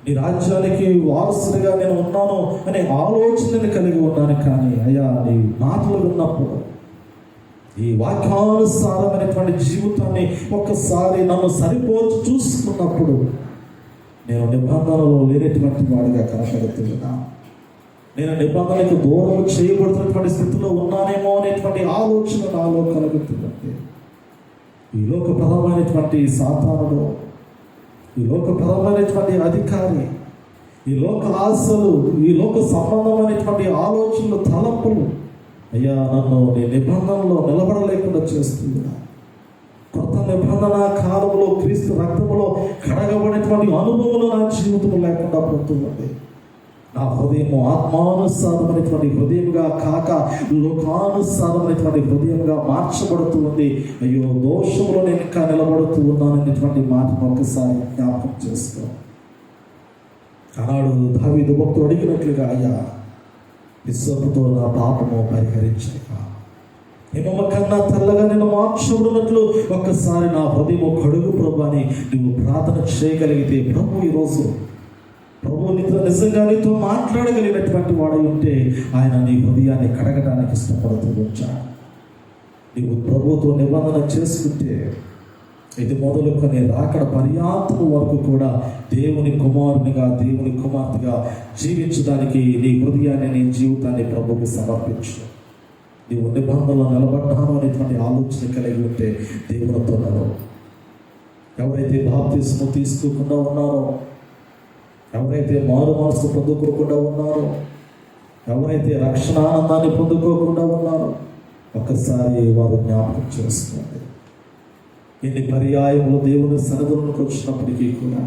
నీ రాజ్యానికి వారసుడిగా నేను ఉన్నాను అనే ఆలోచనని కలిగి ఉన్నాను. కానీ అయ్యా నీ మాటలు విన్నప్పుడు, ఈ వాక్యానుసారమైనటువంటి జీవితాన్ని ఒక్కసారి నన్ను సరిపోల్చి చూసుకున్నప్పుడు నేను నిబంధనలో లేనటువంటి వాడిగా కనపడుతున్నా, నేను నిబంధనలకు దూరం చేయబడుతున్నటువంటి స్థితిలో ఉన్నానేమో అనేటువంటి ఆలోచన నాలో కలుగుతుందంటే, ఈ లోకపరమైనటువంటి సాతానుడు, ఈ లోకపరమైనటువంటి అధికారి, ఈ లోక ఆశలు, ఈ లోక సంబంధమైనటువంటి ఆలోచనలు, తలంపులు అయ్యా నన్ను నీ నిబంధనలో నిలబడలేకుండా చేస్తున్నా. కొత్త నిబంధన కాలంలో క్రీస్తు రక్తములో కడగబడినటువంటి అనుభవంలో నా జీవితం లేకుండా పోతుంది. నా హృదయము ఆత్మానుసారమైనటువంటి హృదయంగా కాక లోకానుసారమైనటువంటి హృదయంగా మార్చబడుతూ ఉంది. అయ్యో దోషంలో నేను ఇంకా నిలబడుతూ ఉన్నాననేటువంటి మాటను ఒకసారి జ్ఞాపకం చేసుకో. ఆనాడు దావీదు భక్తుడు అడిగినట్లుగా, అయ్యా హిస్సోపుతో నా పాపము పరిహరించక, హిమము కన్నా తెల్లగా నేను మార్చబడినట్లు ఒక్కసారి నా హృదయము కడుగు ప్రభు అని నువ్వు ప్రార్థన చేయగలిగితే, ప్రభు నీతో నిజంగా నీతో మాట్లాడగలిగినటువంటి వాడై ఉంటే ఆయన నీ హృదయాన్ని కడగడానికి ఇష్టపడుతూ వచ్చాడు. నీవు ప్రభుతో నిబంధన చేసుకుంటే ఇది మొదలుకొని రాకడ పర్యాంతము వరకు కూడా దేవుని కుమారునిగా, దేవుని కుమార్తెగా జీవించడానికి నీ హృదయాన్ని, నీ జీవితాన్ని ప్రభువుకి సమర్పించు. నీవు నిబంధనలో నిలబడ్డాను అనేటువంటి ఆలోచన కలిగి ఉంటే దేవునితో నడవు. ఎవరైతే బాప్తిస్మం తీసుకోకుండా ఉన్నారో, ఎవరైతే మారు మనసు పొందుకోకుండా ఉన్నారో, ఎవరైతే రక్షణ ఆనందాన్ని పొందుకోకుండా ఉన్నారో ఒక్కసారి వారు జ్ఞాపకం చేసుకోండి. ఎన్ని పర్యాయములు దేవుని సన్నిధిలోకి వచ్చినప్పటికీ కూడా,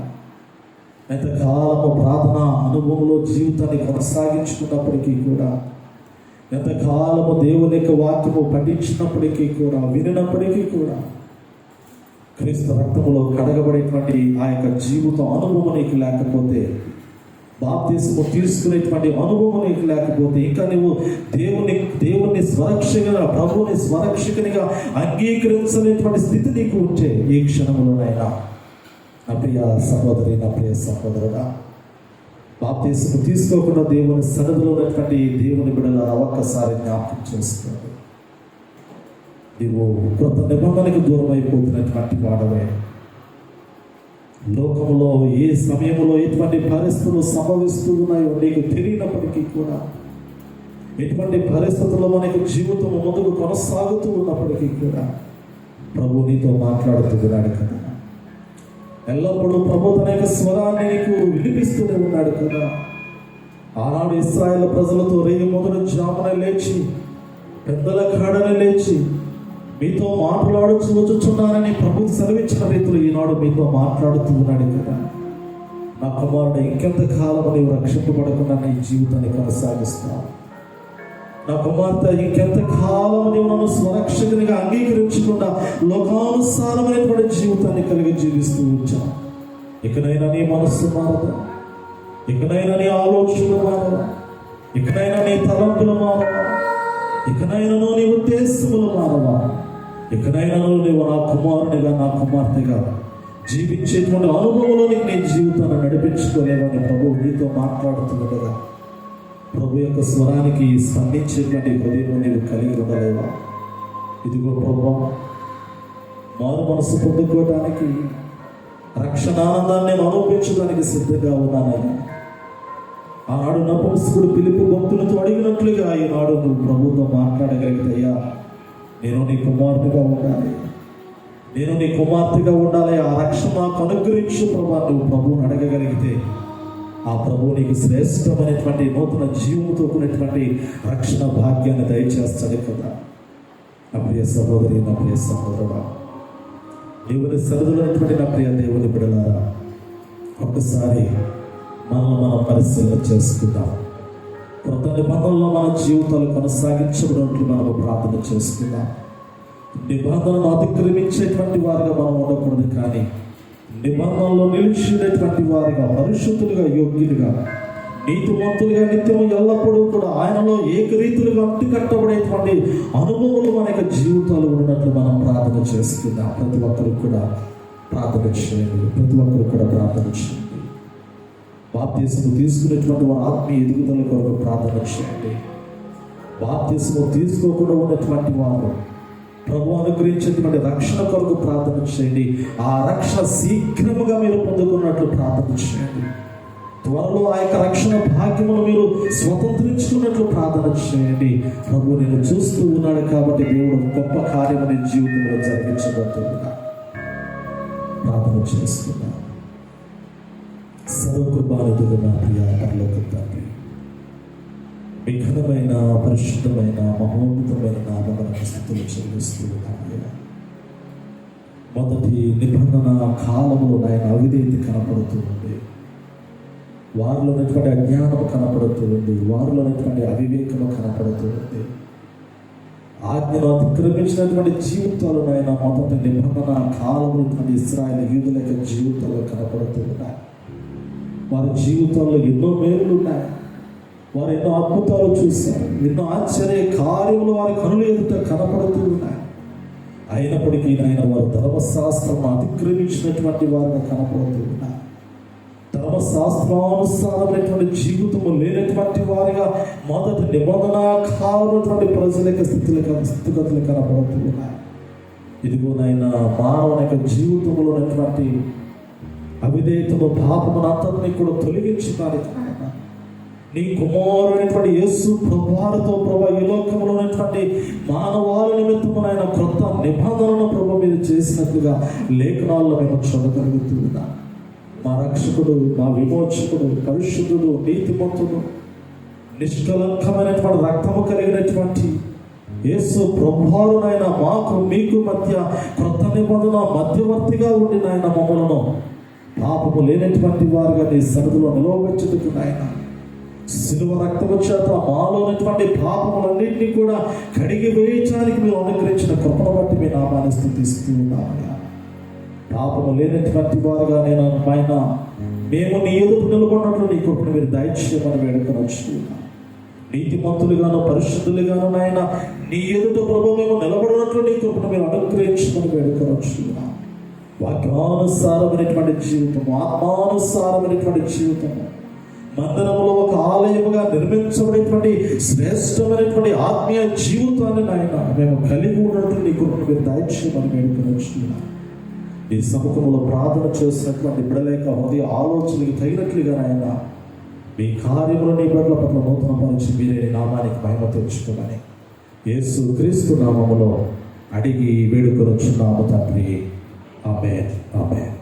ఎంతకాలము ప్రార్థన అనుభవంలో జీవితాన్ని కొనసాగించుకున్నప్పటికీ కూడా, ఎంతకాలము దేవుని యొక్క వాక్యము పఠించినప్పటికీ కూడా, వినినప్పటికీ కూడా క్రీస్తు రక్తములో కడగబడేటువంటి ఆ యొక్క జీవితం అనుభవం నీకు లేకపోతే, బాప్తిస్మం తీసుకునేటువంటి అనుభవం నీకు లేకపోతే, ఇంకా నువ్వు దేవుని స్వరక్షకునిగా, ప్రభువుని స్వరక్షకునిగా అంగీకరించలేటువంటి స్థితి నీకు ఉంటే, ఈ క్షణంలోనైనా నా ప్రియ సహోదరి, నా ప్రియ సహోదరుడా, బాప్తిస్మం తీసుకోకుండా దేవుని సన్నిధిలో ఉన్నటువంటి దేవుని బిడ్డల ఒక్కసారి జ్ఞాపకం చేసుకోండి. నీవు కొత్త నిబంధనకు దూరం అయిపోతున్నటువంటి వాడవే. లోకంలో ఏ సమయంలో ఎటువంటి పరిస్థితులు సంభవిస్తూ ఉన్నాయో నీకు తెలియనప్పటికీ కూడా, ఎటువంటి పరిస్థితుల్లో మనకు జీవితం ముందుకు కొనసాగుతూ ఉన్నప్పటికీ కూడా ప్రభు నీతో మాట్లాడుతున్నాడు కదా. ఎల్లప్పుడూ ప్రభు తన యొక్క స్వరాన్ని నీకు వినిపిస్తూనే ఉన్నాడు కదా. ఆనాడు ఇశ్రాయేలు ప్రజలతో రేయి మొదలు జామున లేచి, పెద్దల కాడన లేచి మీతో మాట్లాడుచు వచ్చుచున్నానని ప్రభు సెలవిచ్చిన రీతిలో ఈనాడు మీతో మాట్లాడుతూ ఉన్నాడు కదా. నా కుమారుడు ఇంకెంత కాలం నీవు రక్షింపబడకుండా నీ జీవితాన్ని కొనసాగిస్తావు. నా కుమార్తె ఇంకెంత కాలం నీవు నన్ను స్వరక్షకునిగా అంగీకరించకుండా లోకానుసారమైనటువంటి జీవితాన్ని కలిగి జీవిస్తూ వచ్చావు. ఇకనైనా నీ మనస్సు మారదా? ఇకనైనా నీ ఆలోచనలు మారవా? ఇకనైనా నీ తలంపులు మారవా? ఇకనైనా నీ ఉద్దేశములు మారవా? ఇకనైనా నీవు నా కుమారునిగా నా కుమార్తెగా జీవించేటువంటి అనుభవంలోనికి నీ జీవితాన్ని నడిపించుకోలేవని ప్రభు నీతో మాట్లాడుతుండగా ప్రభు యొక్క స్వరానికి స్పందించేటువంటి హృదయం నీవు కలిగి ఉండలేవా? ఇదిగో ప్రభు, మారు మనసు పొందుకోవడానికి, రక్షణానందాన్ని నేను అనుభవించడానికి సిద్ధంగా ఉన్నానయ్యా. ఆనాడు నపుంసకుడు పిలుపు భక్తులతో అడిగినట్లుగా ఈనాడు నువ్వు ప్రభుతో మాట్లాడగలిగితేయ్యా, నేను నీ కుమారునిగా ఉండాలి, నేను నీ కుమార్తెగా ఉండాలి, ఆ రక్షణ నాకు అనుగ్రహించు ప్రభా. నువ్వు ప్రభువుని అడగగలిగితే ఆ ప్రభువు నీకు శ్రేష్టమైనటువంటి నూతన జీవంతో కూడినటువంటి రక్షణ భాగ్యాన్ని దయచేస్తాడు కదా. నా ప్రియ సహోదరి, నా ప్రియ సహోదరుడా, దేవుని సరిదులైనటువంటి నా ప్రియ దేవుని బిడ్డలారా, ఒక్కసారి మనం పరిశీలన చేసుకుందాం. కొత్త నిబంధనలో మన జీవితాలు కొనసాగించబడినట్లు మనము ప్రార్థన చేసుకుందాం. నిబంధనను అతిక్రమించేటువంటి వారిగా మనం ఉండకూడదు, కానీ నిబంధనలో నిలిచినటువంటి వారిగా, పరిశుద్ధులుగా, యోగ్యులుగా, నీతిమంతులుగా, నిత్యము ఎల్లప్పుడూ కూడా ఆయనలో ఏకరీతులుగా అంటుకట్టబడేటువంటి అనుభవాలు మన యొక్క జీవితాలు ఉన్నట్లు మనం ప్రార్థన చేసుకుందాం. ప్రతి ఒక్కరు కూడా ప్రార్థన చేయండి. ప్రతి ఒక్కరు కూడా ప్రార్థన చేయండి. బాప్తిస్మము తీసుకునేటువంటి వారు ఆత్మీయ ఎదుగుదల కొరకు ప్రార్థన చేయండి. బాప్తిస్మము తీసుకోకుండా ఉన్నటువంటి వారు ప్రభు అనుగ్రహించేటువంటి రక్షణ కొరకు ప్రార్థన చేయండి. ఆ రక్షణ శీఘ్రముగా మీరు పొందుకున్నట్లు ప్రార్థన చేయండి. త్వరలో ఆ యొక్క రక్షణ భాగ్యమును మీరు స్వతంత్రించుకున్నట్లు ప్రార్థన చేయండి. ప్రభు నేను చూస్తూ ఉన్నాడు కాబట్టి దేవుడు గొప్ప కార్యము నీ జీవితంలో జరిగించబోతున్నా. ప్రార్థన చేసుకున్నా. సర్వకృపానిధిగా నా ప్రియ పరలోక తండ్రి, మీ ఘనమైన, పరిశుద్ధమైన, మహోన్నతమైన నామమునకు స్తుతులు చెల్లిస్తూ ఉన్నాను. మొదటి నిబంధన కాలంలో నాయన అవిధేయత కనపడుతూ ఉంది, వారిలో ఉన్నటువంటి అజ్ఞానం కనపడుతూ ఉంది, వారిలో ఉన్నటువంటి అవివేకము కనపడుతూ ఉంది. ఆజ్ఞను అతిక్రమించినటువంటి జీవితాలు నాయన మొదటి నిబంధన కాలంలో ఇశ్రాయేలు యూదుల యొక్క జీవితాల్లో కనపడుతూ ఉన్నాయి. వారి జీవితాల్లో ఎన్నో మేలులు ఉన్నాయి. వారు ఎన్నో అద్భుతాలు చూశారు. ఎన్నో ఆశ్చర్య కార్యములు వారి కనుల ఎదుట కనపడుతూ ఉన్నాయి. అయినప్పటికీ నాయన వారు ధర్మశాస్త్రం అతిక్రమించినటువంటి వారిగా కనపడుతూ ఉన్నారు. ధర్మశాస్త్రానుసారమైనటువంటి జీవితము లేనటువంటి వారిగా మొదటి నిబంధన కానటువంటి ప్రజల యొక్క స్థితిగతులు కనపడుతూ ఉన్నాయి. ఇదిగో నాయన మానవుని యొక్క జీవితంలో ఉన్నటువంటి అవిధేయతను, పాపమును అంతటినీ కూడా తొలగించడానికి నీ కుమారుడైనటువంటి యేసు ప్రభువారితో ప్రభు ఈ లోకంలో ఉన్నటువంటి మానవాళి నిమిత్తము నాయన క్రొత్త నిబంధనను ప్రభు మీరు చేసినట్లుగా లేఖనాల్లో మేము చూడగలుగుతున్నాం. మా రక్షకుడు, మా విమోచకుడు, పరిశుద్ధుడు, నీతిమంతుడు, నిష్కలంకమైనటువంటి రక్తము కలిగినటువంటి యేసు ప్రభువారు నాయన మాకు మీకు మధ్య క్రొత్త నిబంధన మధ్యవర్తిగా ఉండి నాయన మమ్మలను పాపము లేనటువంటి వారుగా నీ సన్నిధిలో నిలవబెట్టుటకు నాయన శిలువ రక్తము చేత మాలో ఉన్నటువంటి పాపములన్నింటినీ కూడా కడిగి వేయించడానికి మీరు అనుగ్రహించిన కృపను బట్టి మీ నామాన్ని స్తుతిస్తూ ఉన్నాము. పాపము లేనటువంటి వారుగా నేను పైన మేము నీ ఎదుట నిలబడినట్లు నీ కృపను మీరు దయచేయమని వేడుకొనొచ్చు. నీతిమంతులుగాను, పరిశుద్ధులుగాను నాయన నీ ఎదుట ప్రభు మేము నిలబడినట్లు నీ కృపను మీరు అనుగ్రహించమని వేడుకొనొచ్చు. వాక్యానుసారమైనటువంటి జీవితము, ఆత్మానుసారమైనటువంటి జీవితము, మందిరంలో ఒక ఆలయముగా నిర్మించబడేటువంటి శ్రేష్టమైనటువంటి ఆత్మీయ జీవితాన్ని నాయన మేము కలిగి ఉన్నట్లు నీ కృపను మీరు దయచేయమని వేడుకొనొచ్చు. ఈ సముఖంలో ప్రార్థన చేసినటువంటి బిడలేక హృదయ ఆలోచనకి తగినట్లుగా నాయన మీ కార్యములు నీ బిడ్డల పట్ల నూతన పరిచి మీరే నామానికి మహిమ తెచ్చుకోమని యేసు క్రీస్తు నామములో అడిగి వేడుకొనొచ్చున్నాము తండ్రి. ఆమేన్, ఆమేన్.